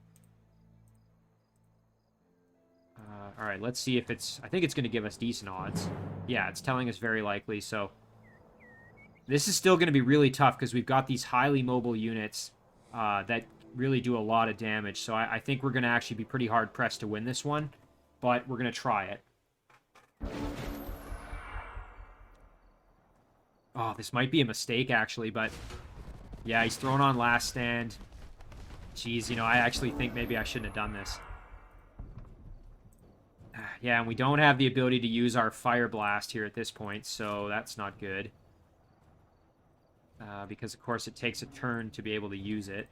Speaker 1: All right, let's see if it's... I think it's going to give us decent odds. Yeah, it's telling us very likely, so... This is still going to be really tough, because we've got these highly mobile units that really do a lot of damage, so I think we're going to actually be pretty hard-pressed to win this one, but we're going to try it. Oh, this might be a mistake, actually, but... Yeah, he's thrown on last stand. Jeez, you know, I actually think maybe I shouldn't have done this. Yeah, and we don't have the ability to use our Fire Blast here at this point, so that's not good. Because, of course, it takes a turn to be able to use it.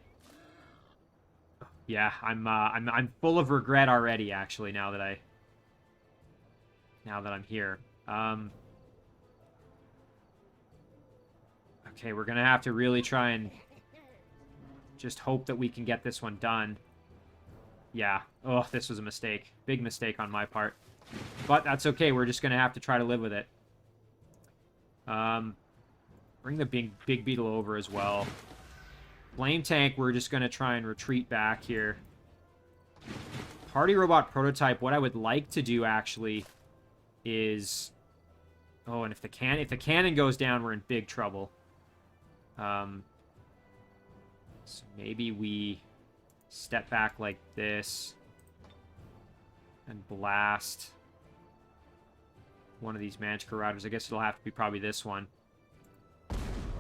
Speaker 1: Yeah, I'm full of regret already, actually, now that I'm here. Okay, we're gonna have to really try and just hope that we can get this one done. Yeah. Oh, this was a mistake. Big mistake on my part. But that's okay. We're just gonna have to try to live with it. Bring the big beetle over as well. Flame tank, we're just gonna try and retreat back here. Party robot prototype, what I would like to do, actually, is... Oh, and if the cannon goes down, we're in big trouble. So maybe we step back like this and blast one of these Manticore Riders. I guess it'll have to be probably this one.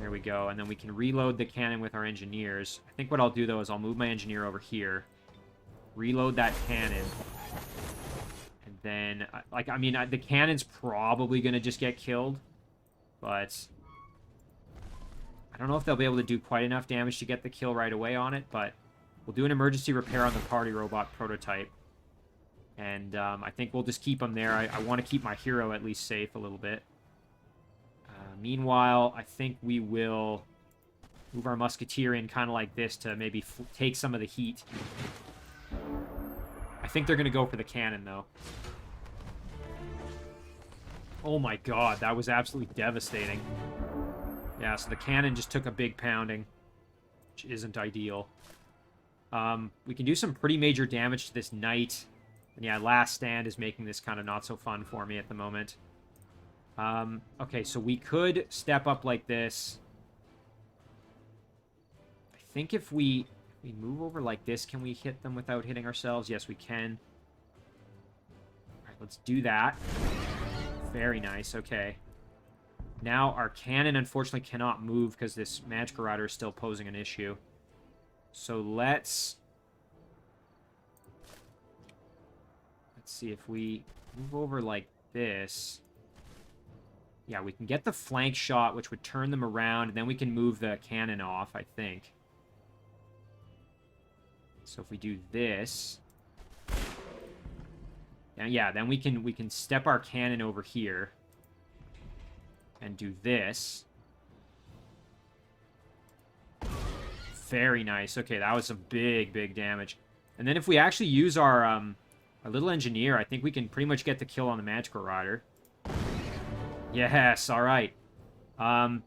Speaker 1: There we go. And then we can reload the cannon with our engineers. I think what I'll do, though, is I'll move my engineer over here, reload that cannon, and then, like, I mean, the cannon's probably going to just get killed, but... I don't know if they'll be able to do quite enough damage to get the kill right away on it, but we'll do an emergency repair on the party robot prototype. And I think we'll just keep him there. I want to keep my hero at least safe a little bit. Meanwhile, I think we will move our musketeer in kind of like this to maybe take some of the heat. I think they're going to go for the cannon, though. Oh my god, that was absolutely devastating. Yeah, so the cannon just took a big pounding, which isn't ideal. We can do some pretty major damage to this knight. And yeah, Last Stand is making this kind of not so fun for me at the moment. Okay, so we could step up like this. I think if we move over like this, can we hit them without hitting ourselves? Yes, we can. All right, let's do that. Very nice, okay. Now, our cannon, unfortunately, cannot move because this Magic Rider is still posing an issue. So let's see if we move over like this. Yeah, we can get the flank shot, which would turn them around, and then we can move the cannon off, I think. So if we do this... Yeah, then we can step our cannon over here. And do this. Very nice. Okay, that was some big, big damage. And then if we actually use our little engineer, I think we can pretty much get the kill on the Magical Rider. Yes, alright. Well,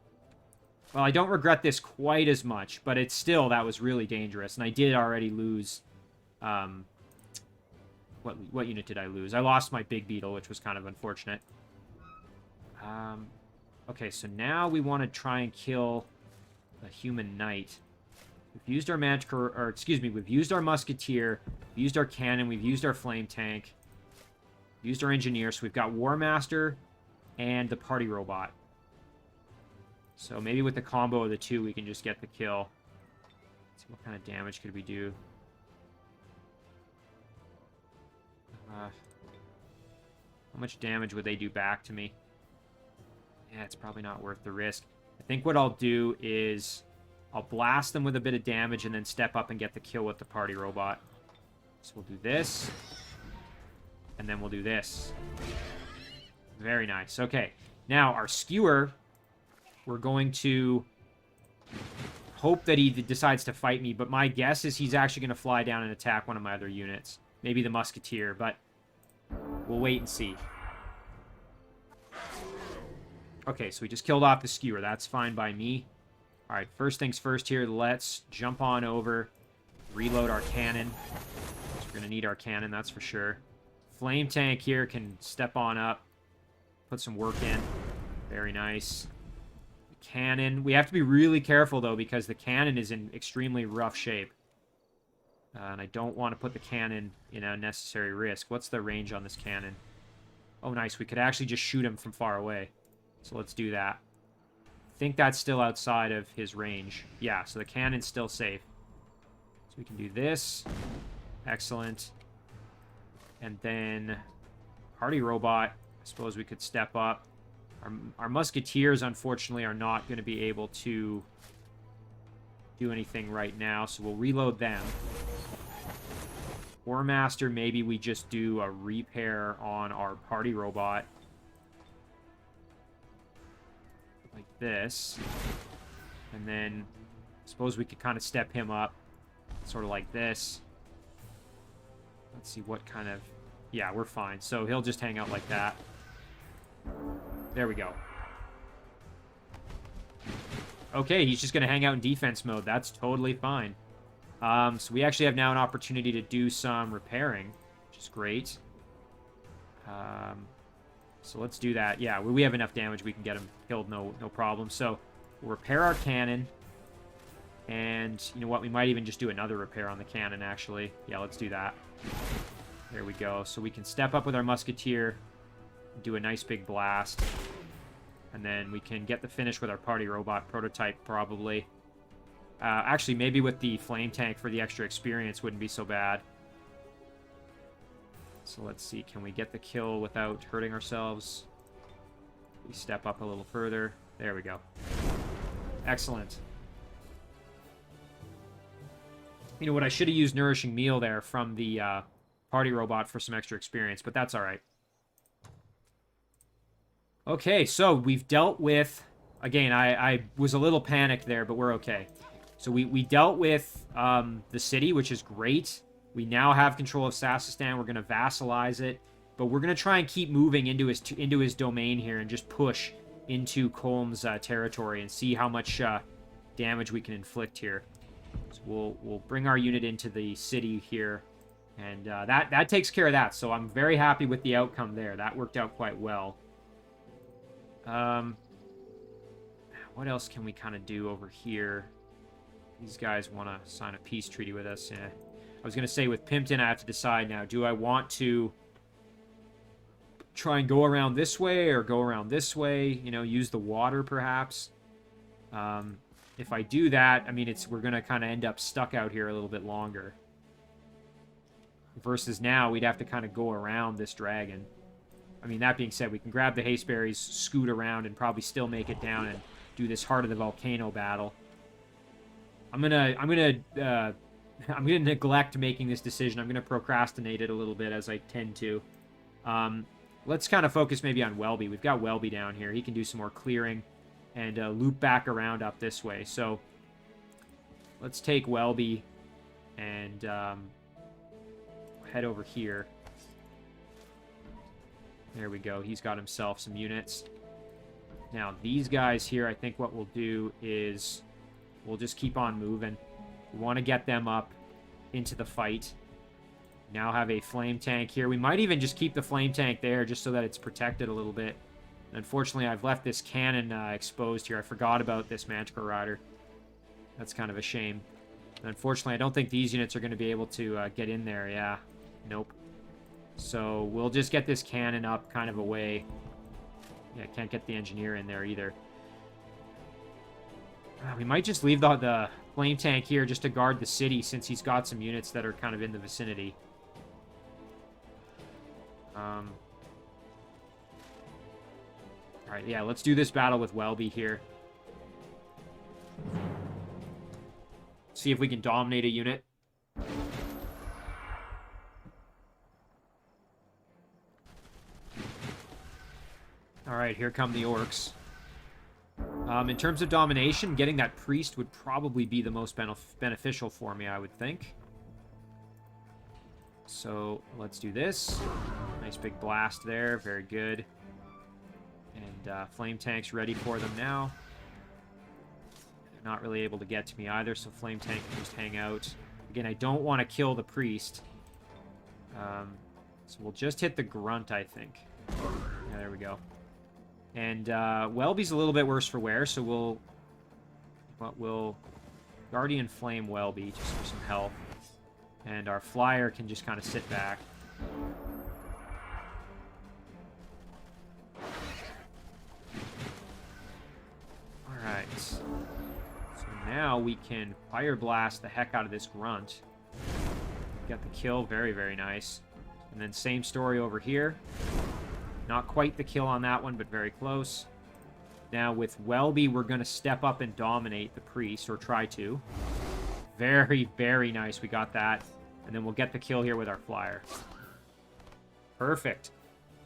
Speaker 1: I don't regret this quite as much, but it's still, that was really dangerous. And I did already lose... What unit did I lose? I lost my Big Beetle, which was kind of unfortunate. Okay, so now we want to try and kill the Human Knight. We've used our we've used our Musketeer, we've used our Cannon, we've used our Flame Tank, we've used our Engineer, so we've got Warmaster and the Party Robot. So maybe with the combo of the two, we can just get the kill. Let's see, what kind of damage could we do? How much damage would they do back to me? Yeah, it's probably not worth the risk. I think what I'll do is I'll blast them with a bit of damage and then step up and get the kill with the Party Robot. So we'll do this. And then we'll do this. Very nice. Okay. Now, our Skewer, we're going to hope that he decides to fight me, but my guess is he's actually going to fly down and attack one of my other units. Maybe the Musketeer, but we'll wait and see. Okay, so we just killed off the Skewer. That's fine by me. Alright, first things first here. Let's jump on over. Reload our cannon. So we're going to need our cannon, that's for sure. Flame Tank here can step on up. Put some work in. Very nice. The cannon. We have to be really careful, though, because the cannon is in extremely rough shape. And I don't want to put the cannon in unnecessary risk. What's the range on this cannon? Oh, nice. We could actually just shoot him from far away. So let's do that. I think that's still outside of his range. Yeah, so the cannon's still safe. So we can do this. Excellent. And then Party Robot. I suppose we could step up. Our Musketeers, unfortunately, are not going to be able to do anything right now, so we'll reload them. Warmaster, maybe we just do a repair on our Party Robot. Like this. And then, I suppose we could kind of step him up. Sort of like this. Let's see what kind of... Yeah, we're fine. So he'll just hang out like that. There we go. Okay, he's just going to hang out in defense mode. That's totally fine. So we actually have now an opportunity to do some repairing, which is great. So let's do that. Yeah, we have enough damage. We can get him killed, no problem. So we'll repair our cannon. And you know what? We might even just do another repair on the cannon, actually. Yeah, let's do that. There we go. So we can step up with our Musketeer, do a nice big blast. And then we can get the finish with our Party Robot prototype, probably. Actually, maybe with the Flame Tank for the extra experience wouldn't be so bad. So let's see. Can we get the kill without hurting ourselves? We step up a little further. There we go. Excellent. You know what? I should have used Nourishing Meal there from the Party Robot for some extra experience, but that's all right. Okay, so we've dealt with... Again, I was a little panicked there, but we're okay. So we dealt with the city, which is great. We now have control of Sassistan. We're going to vassalize it. But we're going to try and keep moving into his domain here and just push into Colm's territory and see how much damage we can inflict here. So we'll bring our unit into the city here, and that takes care of that. So I'm very happy with the outcome there. That worked out quite well. What else can we kind of do over here? These guys want to sign a peace treaty with us. Yeah. I was going to say with Pimpton, I have to decide now. Do I want to try and go around this way or go around this way? You know, use the water perhaps. If I do that, I mean, we're going to kind of end up stuck out here a little bit longer. Versus now, we'd have to kind of go around this dragon. I mean, that being said, we can grab the haste berries, scoot around, and probably still make it down and do this Heart of the Volcano battle. I'm gonna neglect making this decision. I'm gonna procrastinate it a little bit, as I tend to. Let's kind of focus maybe on Welby. We've got Welby down here. He can do some more clearing and loop back around up this way. So let's take Welby and head over here. There we go. He's got himself some units. Now, these guys here, I think what we'll do is we'll just keep on moving. We want to get them up into the fight. Now have a flame tank here. We might even just keep the flame tank there just so that it's protected a little bit. Unfortunately, I've left this cannon exposed here. I forgot about this Manticore Rider. That's kind of a shame. Unfortunately, I don't think these units are going to be able to get in there. Yeah, nope. So we'll just get this cannon up kind of away. Yeah, can't get the engineer in there either. We might just leave the flame tank here just to guard the city since he's got some units that are kind of in the vicinity. Alright, yeah, let's do this battle with Welby here. See if we can dominate a unit. Alright, here come the orcs. In terms of domination, getting that priest would probably be the most beneficial for me, I would think. So, let's do this. Nice big blast there, very good. And flame tank's ready for them now. They're not really able to get to me either, so flame tank can just hang out. Again, I don't want to kill the priest. So we'll just hit the grunt, I think. Yeah, there we go. And Welby's a little bit worse for wear, so we'll Guardian Flame Welby just for some health. And our flyer can just kind of sit back. Alright. So now we can Fire Blast the heck out of this grunt. Get the kill, very, very nice. And then same story over here. Not quite the kill on that one, but very close. Now with Welby, we're going to step up and dominate the priest, or try to. Very, very nice. We got that. And then we'll get the kill here with our flyer. Perfect.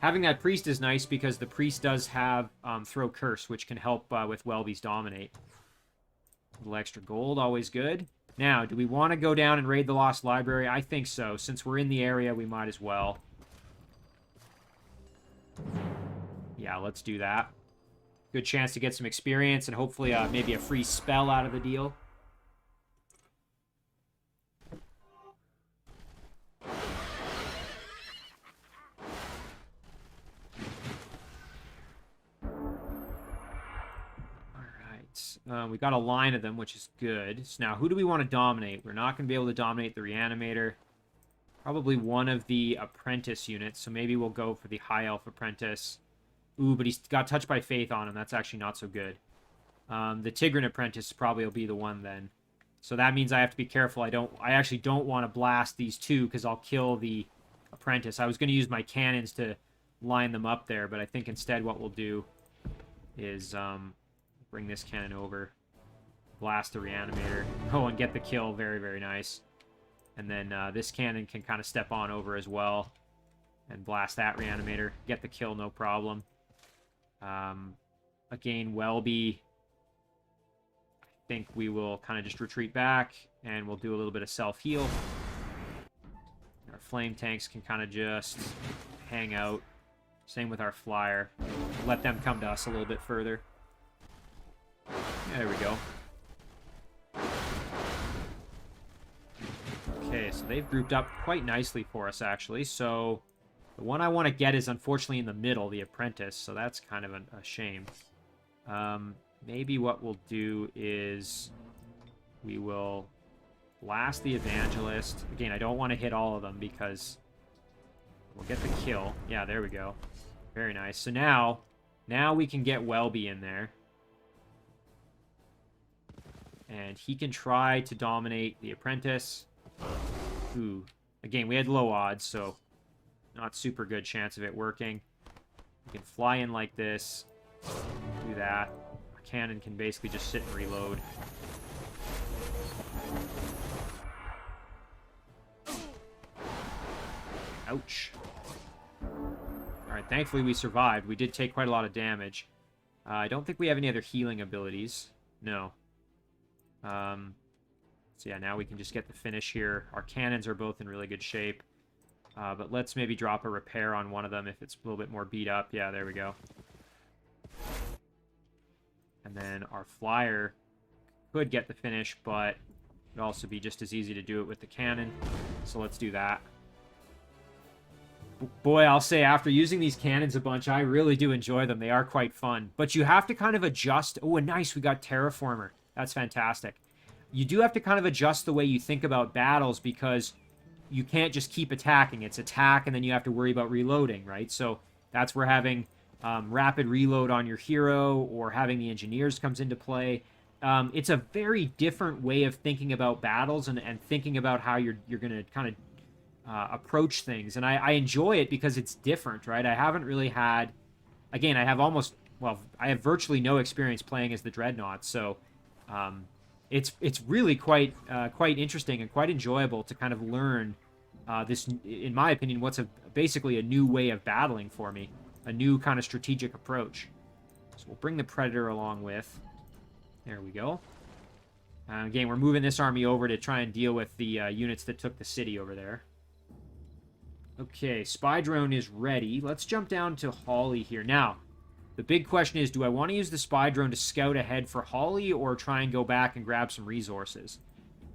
Speaker 1: Having that priest is nice because the priest does have Throw Curse, which can help with Welby's dominate. A little extra gold, always good. Now, do we want to go down and raid the Lost Library? I think so. Since we're in the area, we might as well. Yeah, let's do that. Good chance to get some experience and hopefully maybe a free spell out of the deal. Alright. We got a line of them, which is good. So now, who do we want to dominate? We're not going to be able to dominate the Reanimator. Probably one of the Apprentice units, so maybe we'll go for the High Elf Apprentice. Ooh, but he's got Touched by Faith on him. That's actually not so good. The Tigran Apprentice probably will be the one then. So that means I have to be careful. I actually don't want to blast these two because I'll kill the Apprentice. I was going to use my cannons to line them up there, but I think instead what we'll do is bring this cannon over, blast the Reanimator. Oh, and get the kill. Very, very nice. And then this cannon can kind of step on over as well and blast that Reanimator. Get the kill, no problem. Again, Welby, I think we will kind of just retreat back and we'll do a little bit of self-heal. Our flame tanks can kind of just hang out. Same with our flyer. Let them come to us a little bit further. There we go. Okay, so they've grouped up quite nicely for us, actually. So the one I want to get is unfortunately in the middle, the apprentice. So that's kind of a shame. Maybe what we'll do is we will blast the evangelist. Again, I don't want to hit all of them because we'll get the kill. Yeah, there we go. Very nice. So now we can get Welby in there. And he can try to dominate the apprentice. Ooh. Again, we had low odds, so not super good chance of it working. We can fly in like this. Do that. Our cannon can basically just sit and reload. Ouch. Alright, thankfully we survived. We did take quite a lot of damage. I don't think we have any other healing abilities. No. So yeah, now we can just get the finish here. Our cannons are both in really good shape. But let's maybe drop a repair on one of them if it's a little bit more beat up. Yeah, there we go. And then our flyer could get the finish, but it would also be just as easy to do it with the cannon. So let's do that. Boy, I'll say after using these cannons a bunch, I really do enjoy them. They are quite fun. But you have to kind of adjust. Oh, and nice, we got Terraformer. That's fantastic. You do have to kind of adjust the way you think about battles because you can't just keep attacking. It's attack, and then you have to worry about reloading, right? So that's where having rapid reload on your hero or having the engineers comes into play. It's a very different way of thinking about battles and thinking about how you're going to kind of approach things. And I enjoy it because it's different, right? I haven't really had... Again, I have virtually no experience playing as the Dreadnought, so... It's really quite interesting and quite enjoyable to kind of learn this, in my opinion, what's basically a new way of battling for me, a new kind of strategic approach. So we'll bring the Predator along with. There we go. Again, we're moving this army over to try and deal with the units that took the city over there. Okay, Spy Drone is ready. Let's jump down to Holly here. Now, the big question is, do I want to use the Spy Drone to scout ahead for Holly or try and go back and grab some resources?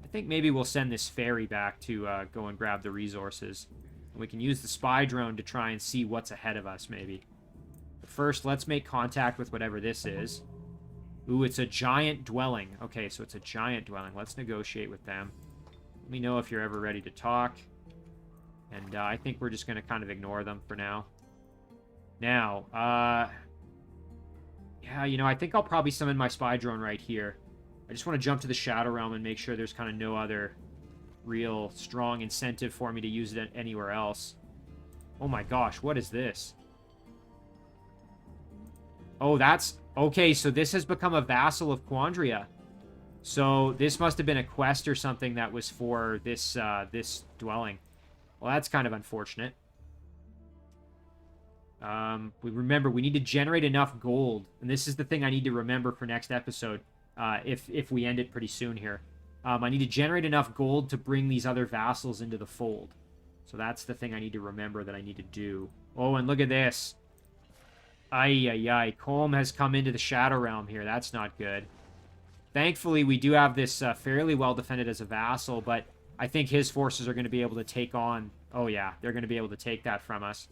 Speaker 1: I think maybe we'll send this ferry back to go and grab the resources. We can use the Spy Drone to try and see what's ahead of us, maybe. But first, let's make contact with whatever this is. Ooh, it's a giant dwelling. Okay, so it's a giant dwelling. Let's negotiate with them. Let me know if you're ever ready to talk. And I think we're just going to kind of ignore them for now. Now, yeah, you know, I think I'll probably summon my Spy Drone right here. I just want to jump to the Shadow Realm and make sure there's kind of no other real strong incentive for me to use it anywhere else. Oh my gosh, what is this? Oh, that's... Okay, so this has become a Vassal of Cuandria. So this must have been a quest or something that was for this, this dwelling. Well, that's kind of unfortunate. Remember, we need to generate enough gold. And this is the thing I need to remember for next episode, if we end it pretty soon here. I need to generate enough gold to bring these other vassals into the fold. So that's the thing I need to remember that I need to do. Oh, and look at this. Ay, ay, ay. Colm has come into the Shadow Realm here. That's not good. Thankfully, we do have this fairly well defended as a vassal, but I think his forces are going to be able to take on... Oh, yeah. They're going to be able to take that from us.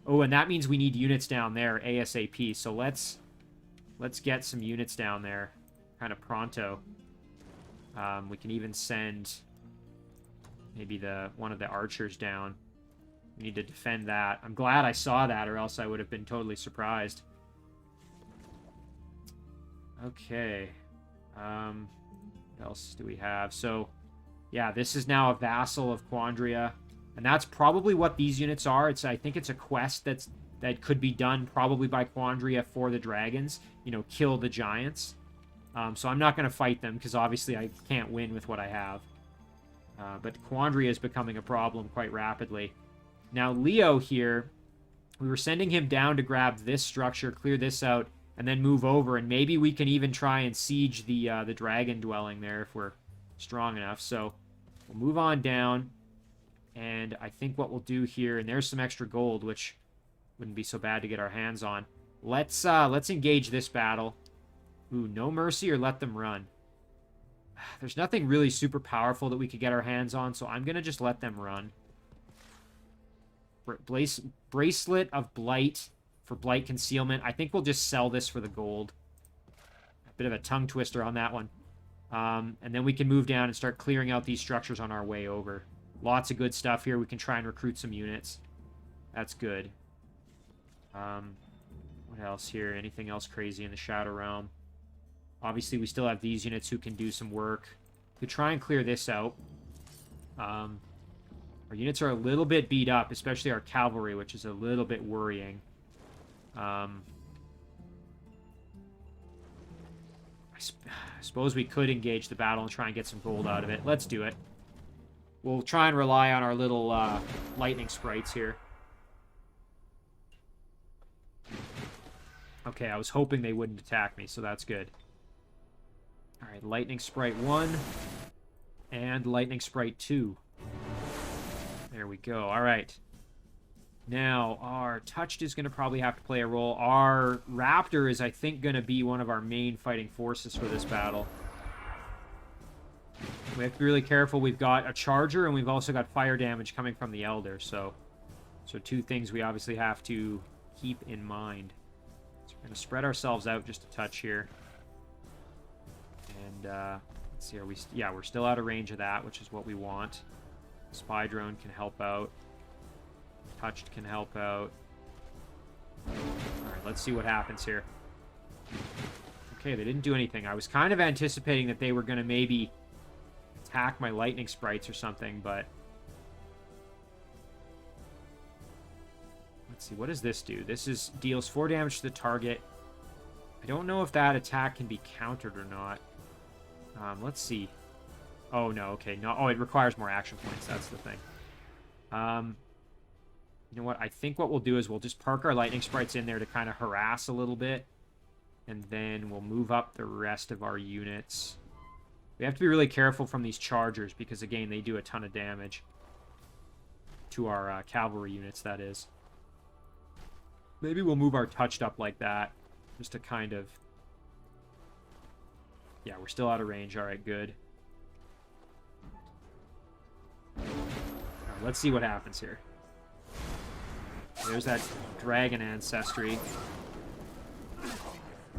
Speaker 1: Oh, and that means we need units down there ASAP. So let's get some units down there kind of pronto. We can even send maybe one of the archers down. We need to defend that. I'm glad I saw that, or else I would have been totally surprised. Okay. What else do we have? So, yeah, this is now a Vassal of Cuandria. And that's probably what these units are. I think it's a quest that could be done probably by Cuandria for the dragons. You know, kill the giants. So I'm not going to fight them, because obviously I can't win with what I have. But Cuandria is becoming a problem quite rapidly. Now, Leo here, we were sending him down to grab this structure, clear this out, and then move over. And maybe we can even try and siege the dragon dwelling there if we're strong enough. So we'll move on down. And I think what we'll do here, and there's some extra gold, which Wouldn't be so bad to get our hands on. Let's engage this battle. Ooh, no mercy or let them run. There's nothing really super powerful that we could get our hands on, so I'm going to just let them run. Bracelet of Blight for Blight Concealment. I think we'll just sell this for the gold. A bit of a tongue twister on that one. And then we can move down and start clearing out these structures on our way over. Lots of good stuff here. We can try and recruit some units. That's good. What else here? Anything else crazy in the Shadow Realm? Obviously, we still have these units who can do some work. We could try and clear this out. Our units are a little bit beat up, especially our cavalry, which is a little bit worrying. I suppose we could engage the battle and try and get some gold out of it. Let's do it. We'll try and rely on our little lightning sprites here. Okay, I was hoping they wouldn't attack me, so that's good. Alright, Lightning Sprite 1 and Lightning Sprite 2. There we go. Alright. Now, our Touched is going to probably have to play a role. Our Raptor is, I think, going to be one of our main fighting forces for this battle. We have to be really careful. We've got a Charger, and we've also got fire damage coming from the Elder, so two things we obviously have to keep in mind. So we're going to spread ourselves out just a touch here. And, let's see, we're still out of range of that, which is what we want. Spy Drone can help out. Touched can help out. Alright, let's see what happens here. Okay, they didn't do anything. I was kind of anticipating that they were going to maybe attack my lightning sprites or something, but... Let's see, what does this do? This deals 4 damage to the target. I don't know if that attack can be countered or not. Let's see. Oh, no, okay. No, oh, it requires more action points. That's the thing. You know what? I think what we'll do is we'll just park our lightning sprites in there to kind of harass a little bit. And then we'll move up the rest of our units. We have to be really careful from these chargers because, again, they do a ton of damage. To our cavalry units, that is. Maybe we'll move our Touched up like that. Just to kind of... Yeah, we're still out of range. Alright, good. Alright, let's see what happens here. There's that dragon ancestry.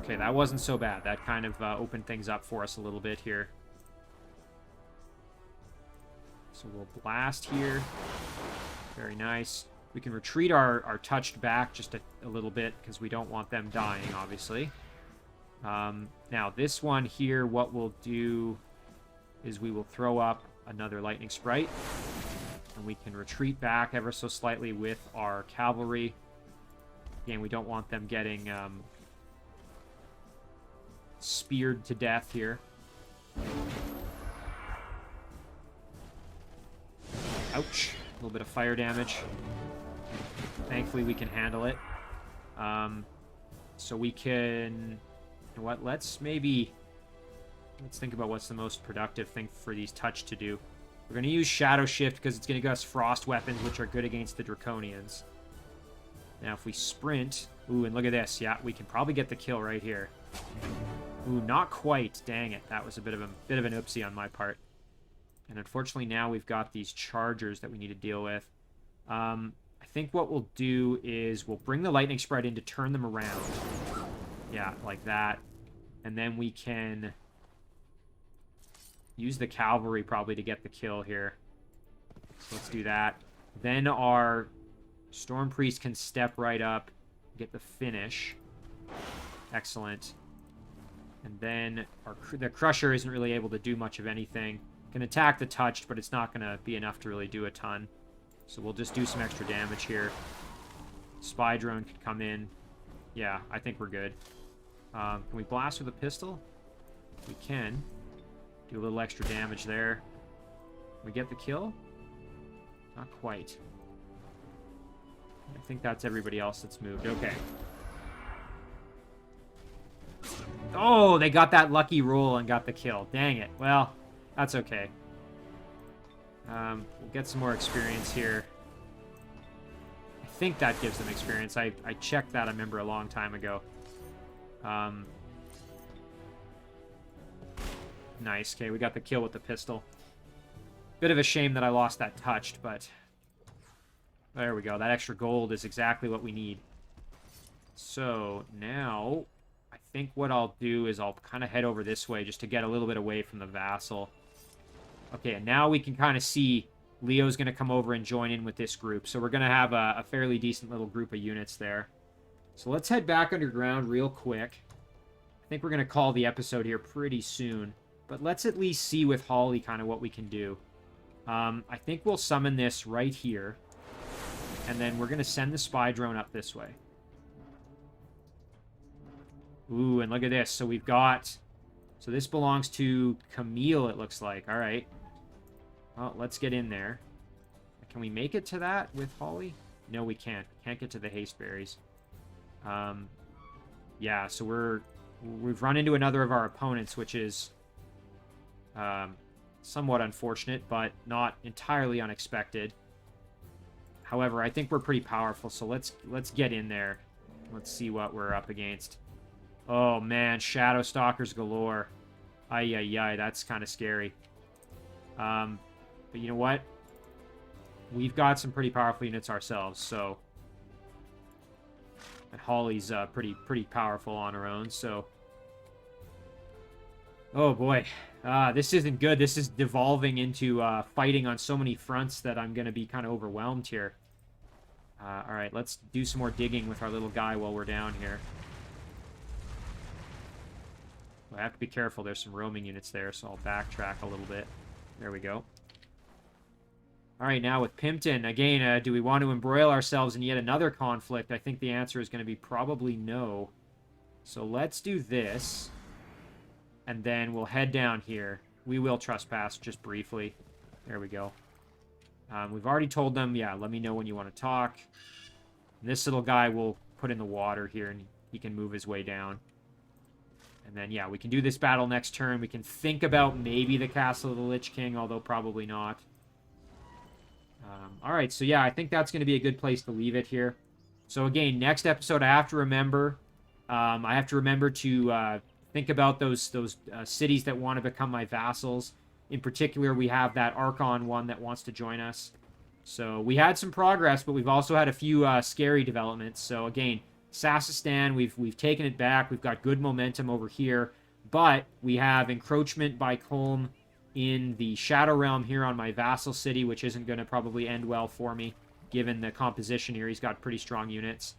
Speaker 1: Okay, that wasn't so bad. That kind of opened things up for us a little bit here. So we'll blast here. Very nice. We can retreat our Touched back just a little bit because we don't want them dying, obviously. Now, this one here, what we'll do is we will throw up another Lightning Sprite. And we can retreat back ever so slightly with our cavalry. Again, we don't want them getting speared to death here. Ouch. A little bit of fire damage. Thankfully, we can handle it. So we can... You know what? Let's think about what's the most productive thing for these Touched to do. We're going to use Shadow Shift because it's going to give us frost weapons, which are good against the Draconians. Now, if we sprint... Ooh, and look at this. Yeah, we can probably get the kill right here. Ooh, not quite. Dang it. That was a bit of an oopsie on my part. And unfortunately, now we've got these chargers that we need to deal with. I think what we'll do is we'll bring the Lightning Sprite in to turn them around. Yeah, like that. And then we can... use the cavalry probably to get the kill here. So let's do that. Then our Storm Priest can step right up, get the finish. Excellent. And then the Crusher isn't really able to do much of anything. Can attack the Touched, but it's not going to be enough to really do a ton. So we'll just do some extra damage here. Spy Drone can come in. Yeah, I think we're good. Can we blast with a pistol? We can. Do a little extra damage there. We get the kill? Not quite. I think that's everybody else that's moved. Okay. Oh, they got that lucky roll and got the kill. Dang it. Well, that's okay. We'll get some more experience here. I think that gives them experience. I checked that, I remember, a long time ago. Nice. Okay, we got the kill with the pistol. Bit of a shame that I lost that touched, but there we go. That extra gold is exactly what we need. So now I think what I'll do is I'll kind of head over this way just to get a little bit away from the vassal. Okay, and now we can kind of see Leo's going to come over and join in with this group. So we're going to have a fairly decent little group of units there. So let's head back underground real quick. I think we're going to call the episode here pretty soon. But let's at least see with Holly kind of what we can do. I think we'll summon this right here. And then we're going to send the spy drone up this way. Ooh, and look at this. So we've got... So this belongs to Camille, it looks like. All right. Well, let's get in there. Can we make it to that with Holly? No, we can't. Can't get to the haste berries. Yeah, so we've run into another of our opponents, which is somewhat unfortunate, but not entirely unexpected. However, I think we're pretty powerful, so let's get in there. Let's see what we're up against. Oh, man, Shadow Stalkers galore. Ay, ay, ay, that's kind of scary. But you know what? We've got some pretty powerful units ourselves, so... And Holly's pretty powerful on her own, so... Oh, boy. This isn't good. This is devolving into fighting on so many fronts that I'm going to be kind of overwhelmed here. Alright, let's do some more digging with our little guy while we're down here. I have to be careful. There's some roaming units there, so I'll backtrack a little bit. There we go. Alright, now with Pimpton, again, do we want to embroil ourselves in yet another conflict? I think the answer is going to be probably no. So let's do this. And then we'll head down here. We will trespass just briefly. There we go. We've already told them, yeah, let me know when you want to talk. And this little guy will put in the water here, and he can move his way down. And then, yeah, we can do this battle next turn. We can think about maybe the Castle of the Lich King, although probably not. Alright, so yeah, I think that's going to be a good place to leave it here. So again, next episode, I have to remember to think about those cities that want to become my vassals. In particular, we have that Archon one that wants to join us. So we had some progress, but we've also had a few scary developments. So again, Sassistan, we've taken it back. We've got good momentum over here. But we have encroachment by Colm in the Shadow Realm here on my vassal city, which isn't going to probably end well for me, given the composition here. He's got pretty strong units.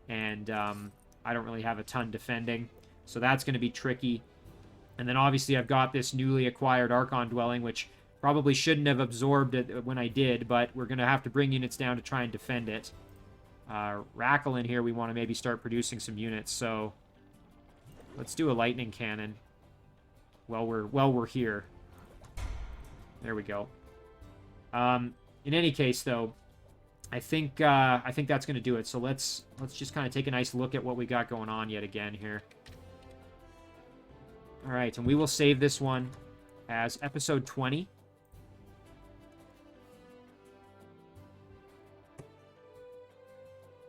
Speaker 1: And I don't really have a ton defending. So that's going to be tricky. And then obviously I've got this newly acquired Archon dwelling, which probably shouldn't have absorbed it when I did, but we're going to have to bring units down to try and defend it. Rackle in here, we want to maybe start producing some units, so let's do a lightning cannon while we're here. There we go. In any case, though, I think that's going to do it. So let's just kind of take a nice look at what we got going on yet again here. All right, and we will save this one as episode 20.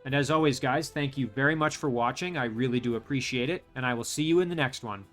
Speaker 1: And as always, guys, thank you very much for watching. I really do appreciate it, and I will see you in the next one.